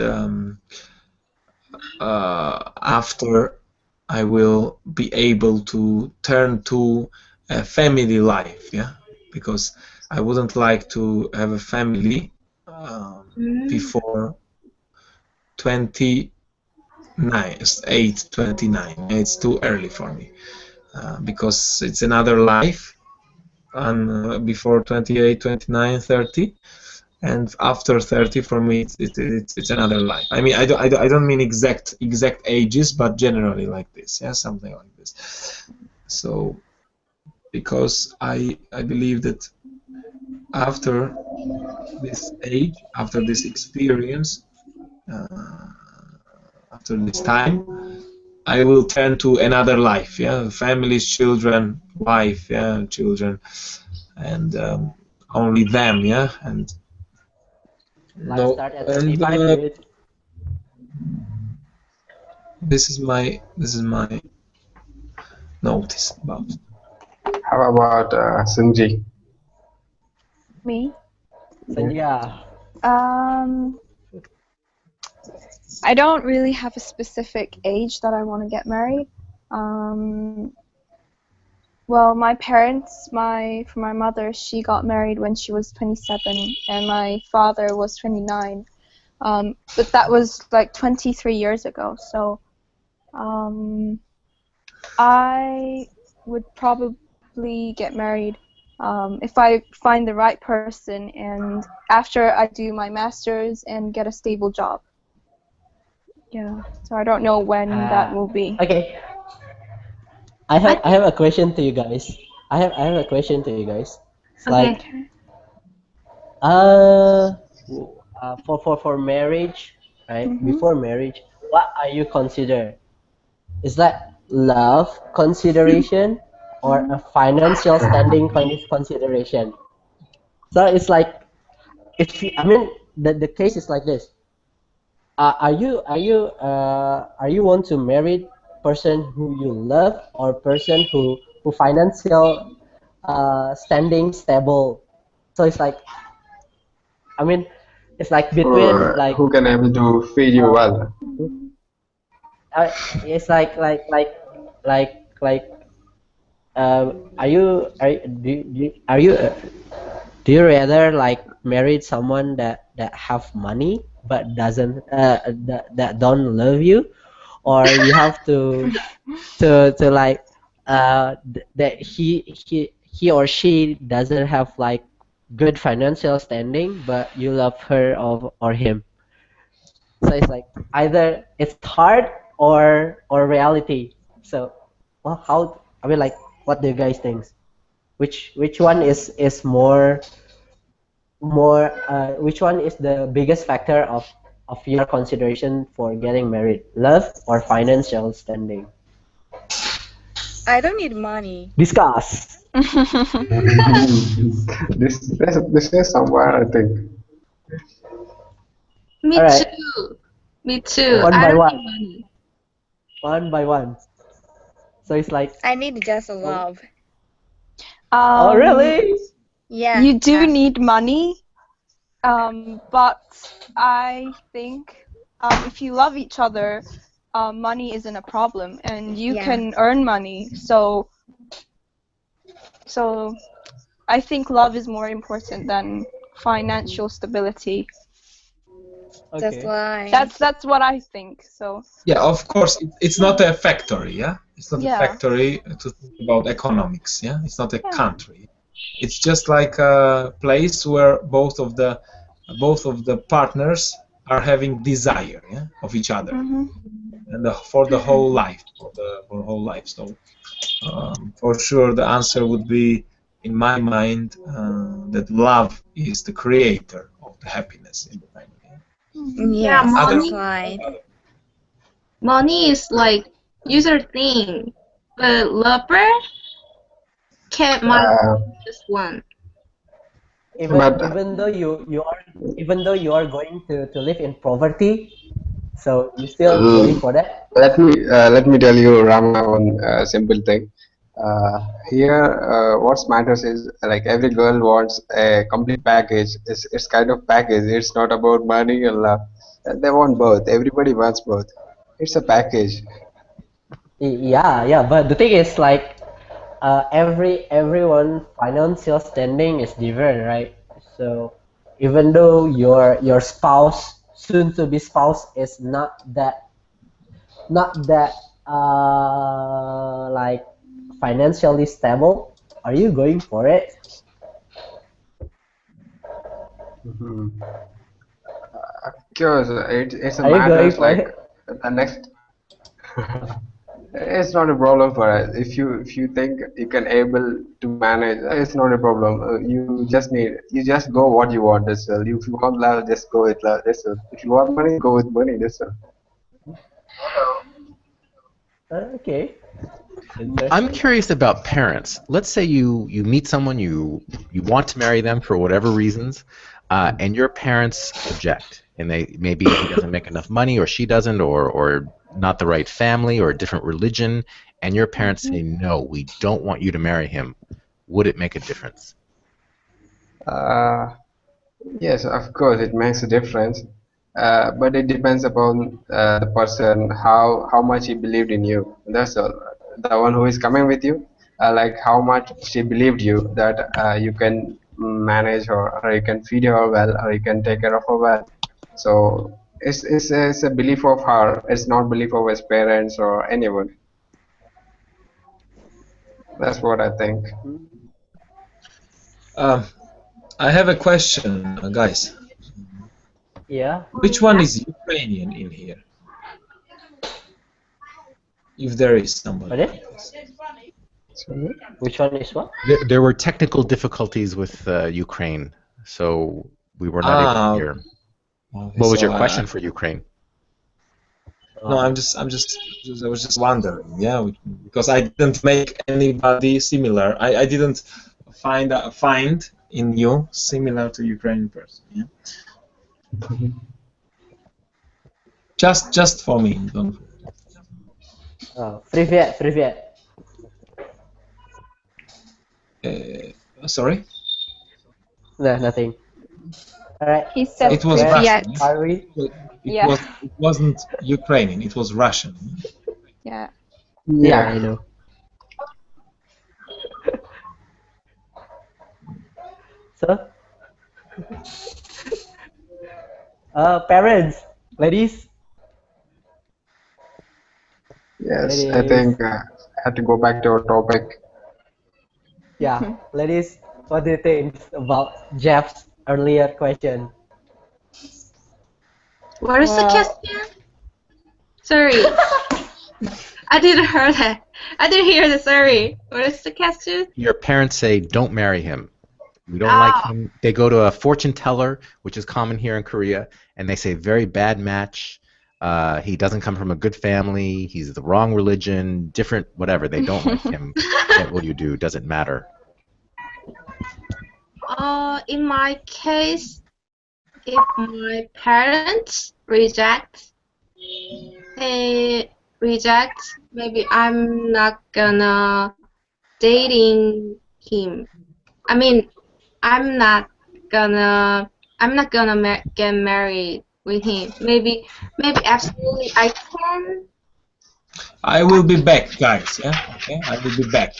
after I will be able to turn to a family life, yeah, because I wouldn't like to have a family Mm. before 29, 8, 29. It's too early for me because it's another life, and before 28, 29, 30. And after 30 for me it's another life. I mean, I don't mean exact ages, but generally like this, yeah, something like this. So because I believe that after this age, after this experience, uh, after this time, I will turn to another life, yeah, families, children, wife, yeah, children, and only them, yeah, and Life no, start at and 25, dude. this is my notice about. How about Sinji? Me. Yeah. Senja. Um, I don't really have a specific age that I want to get married. Um, Well, my parents, for my mother, she got married when she was 27, and my father was 29. But that was like 23 years ago. So um, I would probably get married if I find the right person and after I do my master's and get a stable job. Yeah. So I don't know when that will be. Okay, I I think have a question to you guys. I have a question to you guys. It's like okay. Okay. uh, for marriage, right? Mhm. Before marriage, what are you consider? Is that love consideration or a Mhm. financial standing consideration? So it's like if you, I mean the case is like this. Are you want to marry person who you love or person who financial standing stable? So it's like I mean it's like between like who can able to feed you uh, well. uh, it's like like are you are you do you rather like marry someone that have money but doesn't that don't love you, or you have to like that he or she doesn't have like good financial standing but you love her or him? So it's like either it's hard or reality. So well, how I mean like what do you guys think? Which one is more which one is the biggest factor of your consideration for getting married, love or financial standing? I don't need money. Discuss. This is somewhere I think. All Me right, too. Me too. one I by don't one, need money. one by one. So it's like, I need just a oh, love. oh Um, really? Yeah. you do need money, but I think if you love each other, money isn't a problem, and you Yeah. can earn money. So I think love is more important than financial stability. That's Okay. why. That's what I think. So Yeah, of course, it's not a factory, yeah? It's not a yeah, factory to think about economics, yeah? It's not a yeah. country. It's just like a place where both of the partners are having desire, yeah, of each other, Mhm. and for the whole life, for whole life. So for sure, the answer would be, in my mind, that love is the creator of the happiness in the family. Yeah? Mhm. Yeah, Yes, Other, that's money. right. Money is like user thing, but lover can might Uh, just one. but Even though you are even though you are going to live in poverty, so you still going uh, for that? let me tell you, Rama, one simple thing. Here, what matters is like every girl wants a complete package. It's kind of package. It's not about money and love. They want both. Everybody wants both. It's a package. Yeah, yeah. But the thing is, like, everyone financial standing is different, right? So even though your spouse, soon to be spouse, is not that like financially stable, are you going for it? Mhm. Because it's a Are you going matters for like it? the next. It's not a problem for us. If you think you can able to manage, it's not a problem. You just go what you want. That's all. If you want love, just go with love. That's all. If you want money, go with money. That's all. Okay, I'm interesting. curious about parents. Let's say you meet someone, you want to marry them for whatever reasons, and your parents object, and they maybe he doesn't make enough money, or she doesn't, or not the right family, or a different religion, and your parents say no, we don't want you to marry him. Would it make a difference? Uh, yes, of course, it makes a difference. But it depends upon the person how much he believed in you. That's all. The one who is coming with you. like how much she believed you that you can manage her, or you can feed her well, or you can take care of her well. So it's a belief of her. It's not belief of his parents or anyone. That's what I think. Um, I have a question, guys. Yeah. Which one is Ukrainian in here? If there is somebody. Pardon? Sorry? Which one is what? There were technical difficulties with Ukraine, so we were not able to hear. Okay, What was so your question for Ukraine? no, I was just wondering, yeah, because I didn't make anybody similar. I didn't find in you similar to Ukrainian person. Yeah, just for me. Don't. Привет, привет. Sorry, No, nothing. All right. He said it was Where Russian. Privyet. are we? Yeah. It wasn't Ukrainian. It was Russian. Yeah. Yeah, Yeah. I know. So, parents, ladies, Yes, I ladies, think I had to go back to our topic. yeah, ladies, what do you think about Jeff's earlier question? What is the Well, question? Sorry, I didn't hear that. I didn't hear the sorry. What is the question? Your parents say, don't marry him. We don't like Oh, him. They go to a fortune teller, which is common here in Korea, and they say, very bad match. He doesn't come from a good family. He's the wrong religion, different, whatever. They don't like him. What will you do? Doesn't matter. in my case, if my parents reject, maybe I'm not gonna dating him. I mean, I'm not gonna get married with him. Maybe absolutely I can. I will be back, guys. Yeah, okay, I will be back.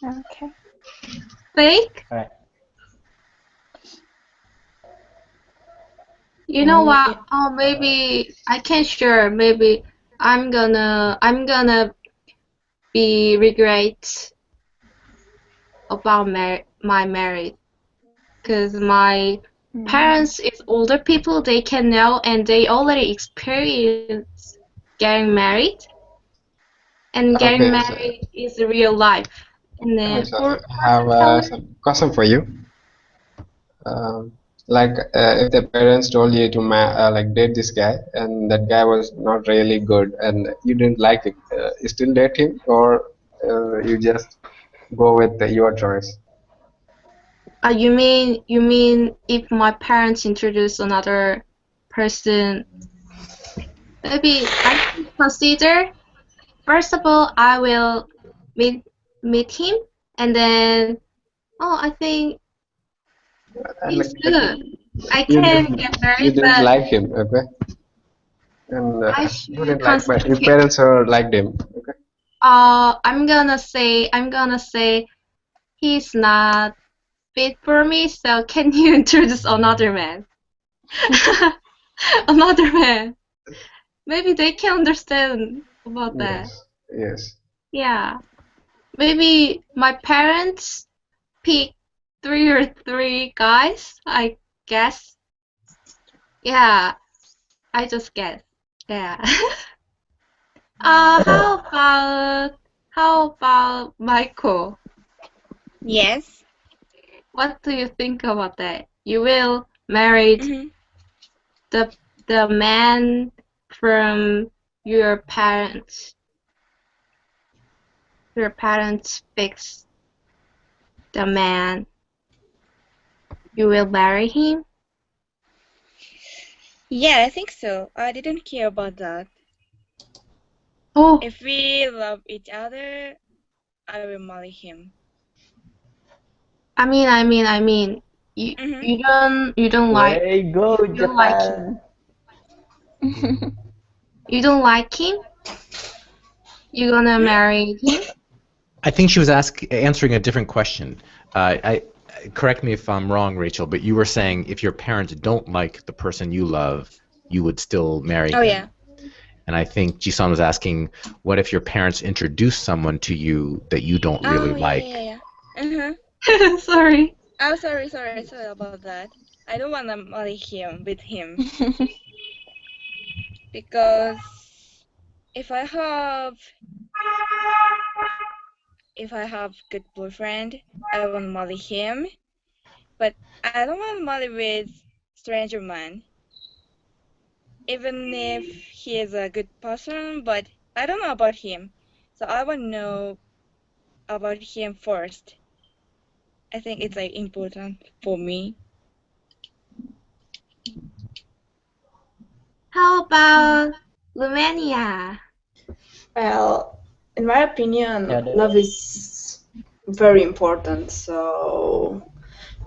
okay. Fake. All right. You know what? Oh, maybe I can't sure. Maybe I'm gonna be regret about my marriage, because my parents is older people. They can know and they already experience getting married, and getting Okay, so married is real life. And then so for I have fortune teller, some question for you. Um, like if the parents told you to like date this guy, and that guy was not really good, and you didn't like it, you still date him, or you just go with your choice? you mean if my parents introduce another person, maybe I can consider. First of all, I will meet him, and then I think And he's good. I you can didn't get you married, didn't but like him, okay? And I you should didn't like, but consider your him. parents are liked him, okay? I'm gonna say he's not fit for me. So can you introduce another man? Another man. Maybe they can understand about that. Yes, yes. Yeah. Maybe my parents pick three guys, I guess. Yeah, I just guess. Yeah. How about Michael? Yes. What do you think about that? You will marry Mhm. the the man from your parents. Your parents fix the man. You will marry him? Yeah, I think so. I didn't care about that. Oh, If we love each other, I will marry him. I mean, you Mhm. you don't like Way go, you don't like him. Japan. You don't like him? You gonna marry him? I think she was answering a different question. Correct me if I'm wrong, Rachel, but you were saying if your parents don't like the person you love, you would still marry Oh him. yeah. And I think Jisun was asking, what if your parents introduce someone to you that you don't really Oh yeah, like? yeah, yeah. Uh-huh. Sorry. Oh, sorry about that. I don't wanna marry him with him because if I have good boyfriend, I want to marry him. But I don't want to marry with stranger man, even if he is a good person. But I don't know about him, so I want to know about him first. I think it's like important for me. How about Romania? Well, in my opinion, Yeah, love is very important. So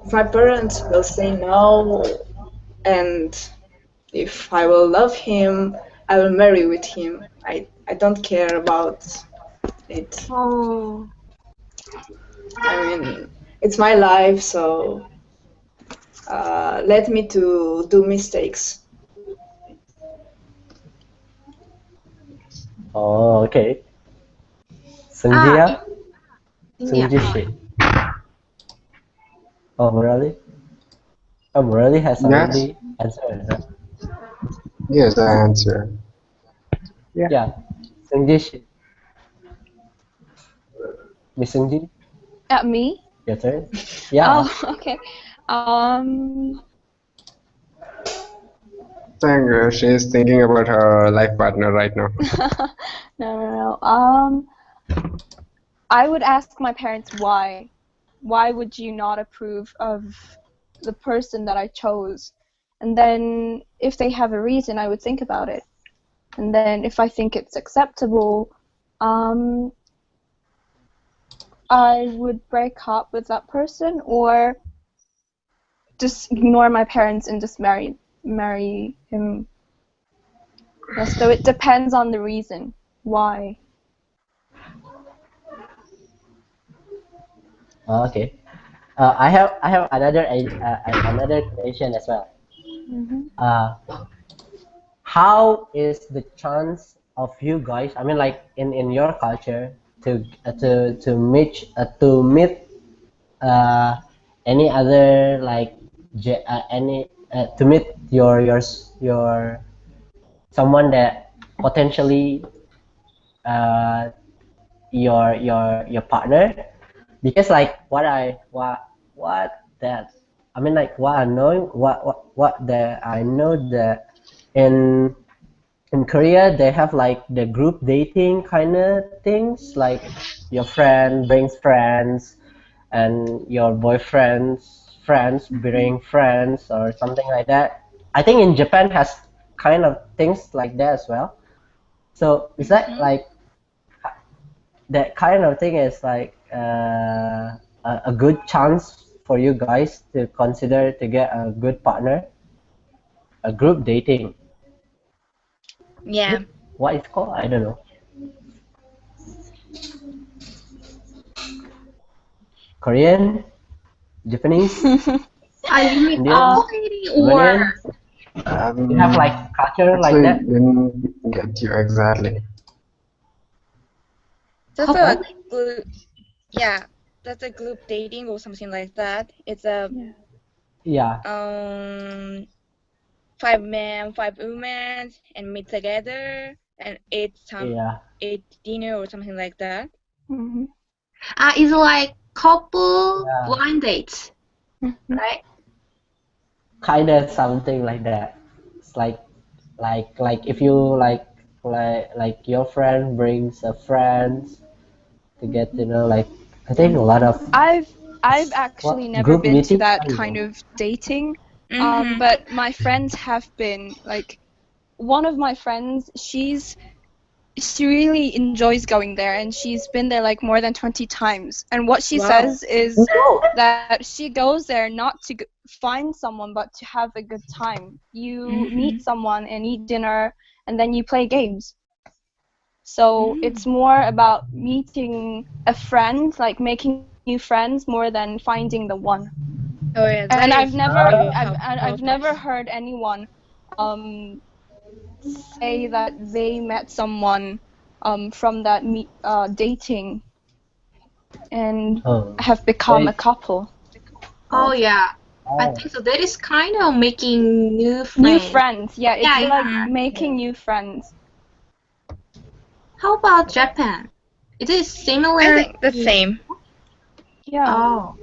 if my parents will say no, and if I will love him, I will marry with him. I don't care about it. Oh. I mean, it's my life, so let me to do mistakes. Oh, okay. Ah, Sungjia? India. Sungjishi. Oh, Murali? Oh, Murali has Yes, already answered, huh? yes, I answer. Yeah. Yeah. Sungjishi. Miss Sungji, At me? your turn. Yeah. Oh, okay. I think she's thinking about her life partner right now. No. I would ask my parents why. Why would you not approve of the person that I chose? And then if they have a reason, I would think about it. And then if I think it's acceptable, um, I would break up with that person or just ignore my parents and just marry him. Yes, so it depends on the reason why. Oh, okay. I have another question as well. Mm-hmm. How is the chance of you guys? I mean, like in your culture, to meet any other like any to meet your someone that potentially uh, your partner, because like what that I mean, like what I know, what that I know that in Korea they have like the group dating kind of things, like your friend brings friends and your boyfriend's friends bring friends or something like that. I think in Japan has kind of things like that as well. So is that Mhm. like that kind of thing is like a good chance for you guys to consider to get a good partner, a group dating. Yeah. What it's called? I don't know. Korean, Japanese, You mean Indian, couple uh, dating or Romanian. You have like culture like Actually, that. didn't get you exactly. That's couple? a group. Yeah, that's a group dating or something like that. It's a yeah. Yeah, um 5 men, 5 women, and meet together and yeah, eat dinner or something like that. Mm-hmm. It's like couple yeah. blind dates, Mm-hmm. right? Kind of something like that. It's like if you like your friend brings a friends to get to know, like I think a lot of I've I've actually what never group been to meeting. that I don't kind know. of dating. Mhm. But my friends have been. Like one of my friends, she really enjoys going there and she's been there like more than 20 times. And what she Wow. says is that she goes there not to find someone but to have a good time. You meet Mhm. someone and eat dinner and then you play games. So it's more about meeting a friend, like making new friends, more than finding the one. Oh yeah, And that is very I've helpful. never heard anyone um, say that they met someone from that dating and Oh, have so become a it's couple. Oh yeah, I oh, think so. That is kind of making new New friends. friends, yeah, it's Yeah, like yeah. Mhm. making new friends. How about Japan? It is I similar think the to. same. Yeah, Oh,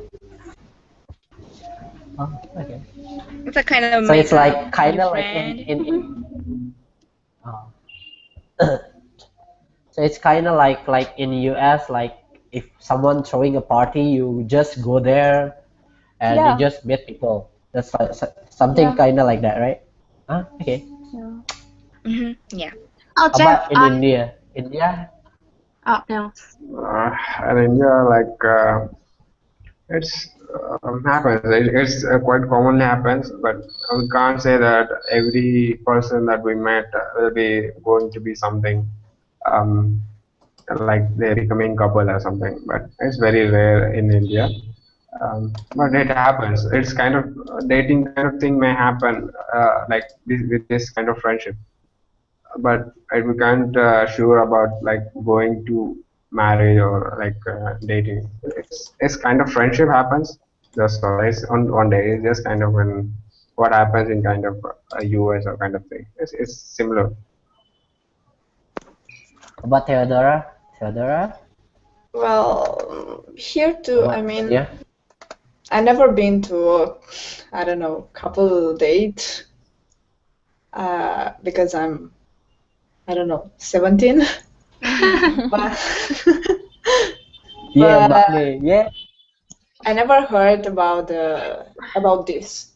oh, okay. It's a kind of So make it's like a kind new of like friend. oh. So it's kind of like in US, like if someone throwing a party, you just go there and you yeah, just meet people. That's like something yeah, kind of like that, right? Ah, okay. yeah. Yeah. oh, How Jeff. about in India? India? Oh no. In India, like it's happens. It's quite commonly happens, but we can't say that every person that we met will be going to be something um, like they're becoming couple or something. But it's very rare in India. But it happens. It's kind of dating kind of thing may happen like with this kind of friendship, but we can't sure about like going to marriage or like dating. It's kind of friendship happens. That's all. It's on one day. It's just kind of when what happens in kind of a US or kind of thing. It's similar. How about Theodora? Theodora? Well, here How too, I about mean, yeah? I never been to a, I don't know, couple date because I don't know, 17. But Yeah, but exactly. Yeah. I never heard about this.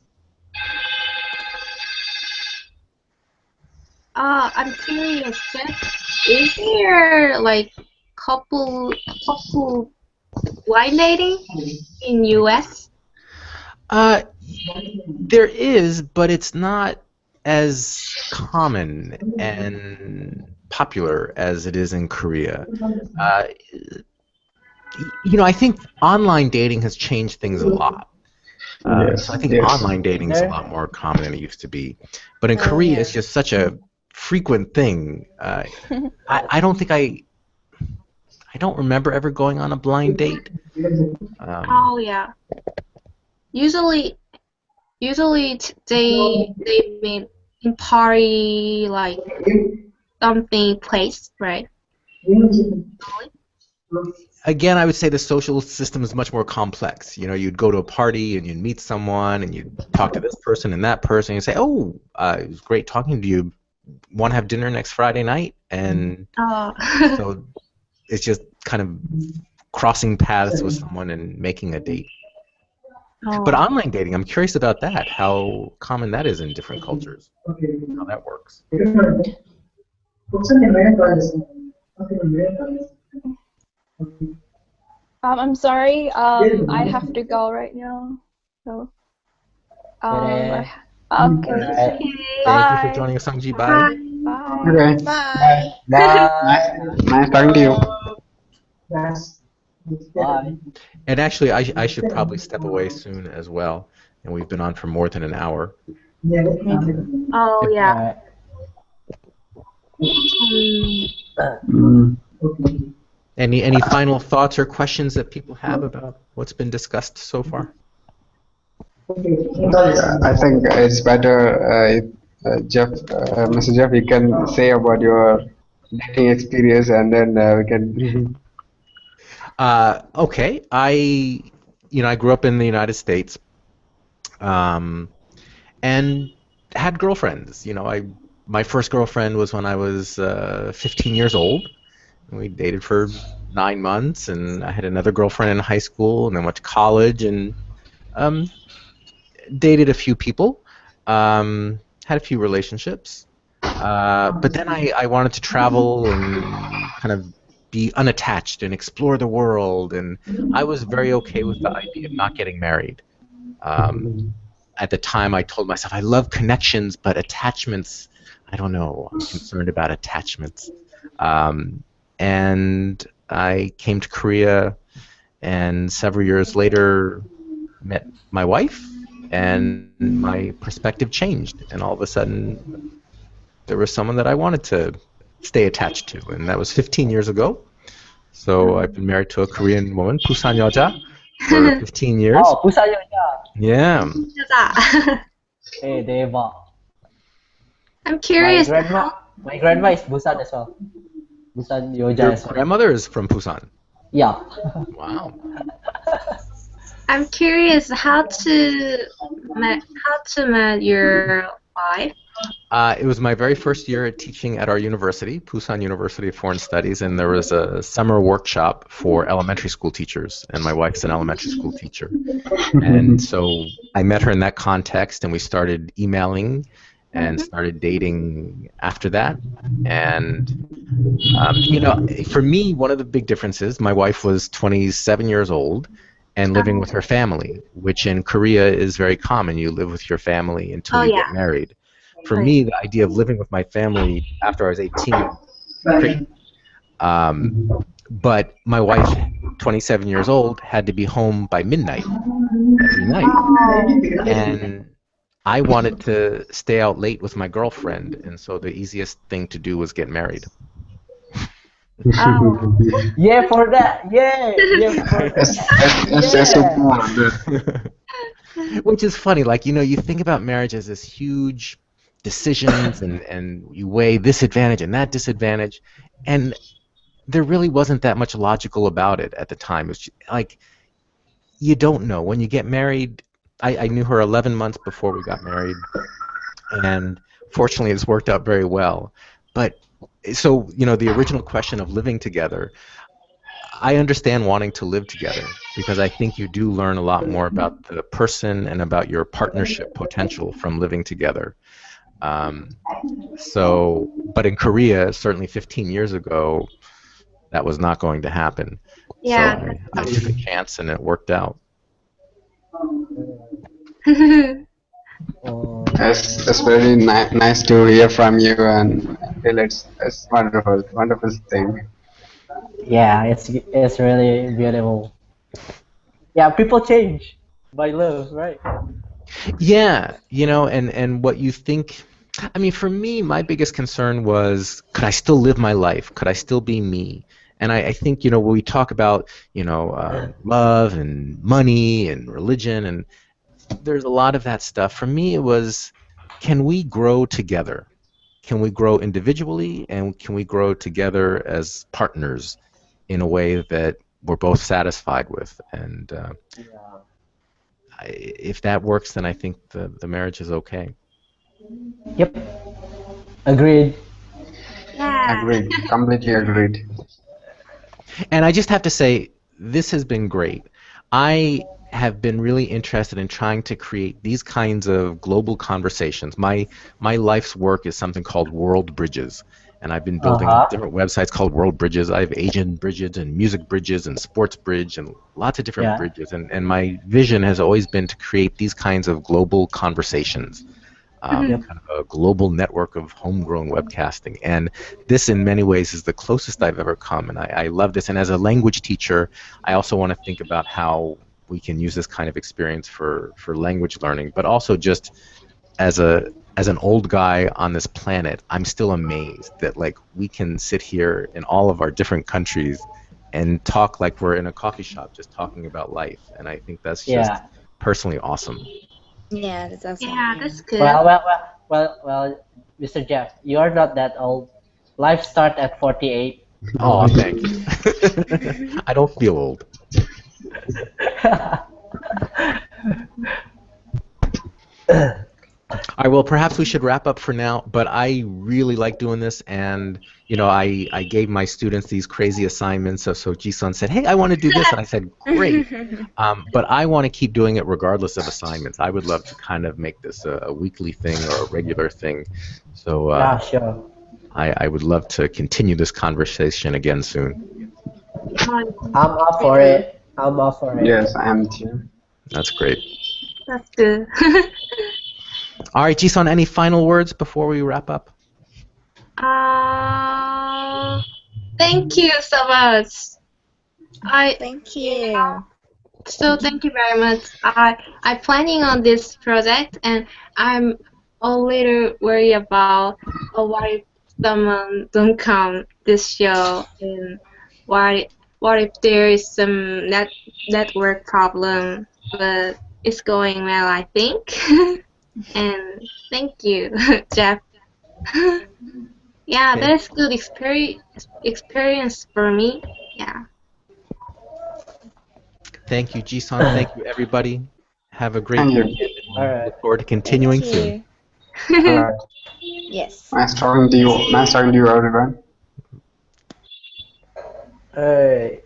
I'm curious, Jeff. Is there like couple blind dating in US? Uh, there is, but it's not as common and popular as it is in Korea. Uh, I think online dating has changed things a lot. So I Yes, think yes. online dating is a There. lot more common than it used to be. But in Oh Korea, yeah. it's just such a frequent thing. I don't think I don't remember ever going on a blind date. Um, Oh yeah. Usually, they meet in party like something place, right? Again, I would say the social system is much more complex. You'd go to a party and you'd meet someone and you'd talk to this person and that person and say, "Oh, it was great talking to you. Want to have dinner next Friday night?" And Oh. so it's just kind of crossing paths with someone and making a date. But Oh. online dating, I'm curious about that. How common that is in different cultures. How that works. I'm sorry. I have to go right now. So, Yeah. okay. Alright. Okay. Thank you for Bye. joining us, Sungji. Bye. Bye. Bye. Okay. Bye. Nice, Bye. nice talking to you. Bye. And actually, I should probably step away soon as well. And we've been on for more than an hour. Me too. Oh If yeah. Alright. Um, Mm. any final thoughts or questions that people have about what's been discussed so far? I think it's better if Jeff, Mr. Jeff, you can say about your dating experience, and then we can. Okay, I grew up in the United States, um, and had girlfriends. My first girlfriend was when I was 15 years old. And we dated for 9 months, and I had another girlfriend in high school, and then went to college, and um, dated a few people, had a few relationships. But then I wanted to travel and kind of be unattached and explore the world, and I was very okay with the idea of not getting married. Um, at the time, I told myself I love connections, but attachments, I don't know. I'm concerned about attachments. And I came to Korea, and several years later met my wife, and my perspective changed, and all of a sudden there was someone that I wanted to stay attached to, and that was 15 years ago. So I've been married to a Korean woman, Busan 여자, for 15 years. Oh, 부산 여자. Yeah. Hey, 대박. I'm My curious. grandma is Busan as well. Busan 여자 Your as well. grandmother is from Busan. Yeah. Wow. I'm curious how to meet your wife. It was my very first year at teaching at our university, Busan University of Foreign Studies, and there was a summer workshop for elementary school teachers, and my wife's an elementary school teacher. And so I met her in that context, and we started emailing and started dating after that. And, for me, one of the big differences, my wife was 27 years old and living with her family, which in Korea is very common. You live with your family until you get married. For me, the idea of living with my family after I was 18 was crazy. But my wife, 27 years old, had to be home by midnight every night. And I wanted to stay out late with my girlfriend, and so the easiest thing to do was get married. Yeah, for that. Yeah. Yeah, for that. Which is funny, like, you think about marriage as this huge decisions, and you weigh this advantage and that disadvantage, and there really wasn't that much logical about it at the time. It's like, you don't know. When you get married, I knew her 11 months before we got married, and fortunately it's worked out very well. But so, the original question of living together, I understand wanting to live together, because I think you do learn a lot more about the person and about your partnership potential from living together. But in Korea, certainly 15 years ago, that was not going to happen. Yeah. So I took a chance, and it worked out. It's very nice to hear from you, and I feel it's wonderful thing. Yeah, it's really beautiful. Yeah, people change by love, right? Yeah, and what you think. I mean, for me, my biggest concern was, could I still live my life? Could I still be me? And I think, when we talk about, love and money and religion, and there's a lot of that stuff. For me, it was, can we grow together? Can we grow individually, and can we grow together as partners in a way that we're both satisfied with? And if that works, then I think the marriage is okay. Yep. Agreed. Yeah. Agreed. Completely agreed. And I just have to say, this has been great. I have been really interested in trying to create these kinds of global conversations. My life's work is something called World Bridges, and I've been building different websites called World Bridges. I have Asian bridges and music bridges and sports bridge and lots of different bridges. And my vision has always been to create these kinds of global conversations. Kind of a global network of homegrown webcasting. And this, in many ways, is the closest I've ever come, and I love this. And as a language teacher, I also want to think about how we can use this kind of experience for language learning, but also just as an old guy on this planet, I'm still amazed that, like, we can sit here in all of our different countries and talk like we're in a coffee shop, just talking about life. And I think that's just personally awesome. Yeah, that's awesome. Yeah, that's good. Well, Mr. Jeff, you are not that old. Life starts at 48. Oh, thank you. I don't feel old. All right, well, perhaps we should wrap up for now, but I really like doing this, and, I gave my students these crazy assignments, so Ji-sun said, hey, I want to do this, and I said, great. But I want to keep doing it regardless of assignments. I would love to kind of make this a weekly thing or a regular thing. So yeah, sure. I would love to continue this conversation again soon. I'm up for it. I'm up for it. Yes, I am too. That's great. That's good. All right, Ji-sun, any final words before we wrap up? Thank you so much. I Thank you. So thank you very much. I'm planning on this project, and I'm a little worried about what if someone don't come this show, and what if there is some network problem. But it's going well, I think. And thank you, Jeff. Yeah, Okay. that's good experience for me. Yeah. Thank you, Jisun. Thank you, everybody. Have a great Thank you. weekend, All and right. look forward to Thank continuing soon. you. All right. Yes. Nice talking to you. Nice talking to you, everyone. All right.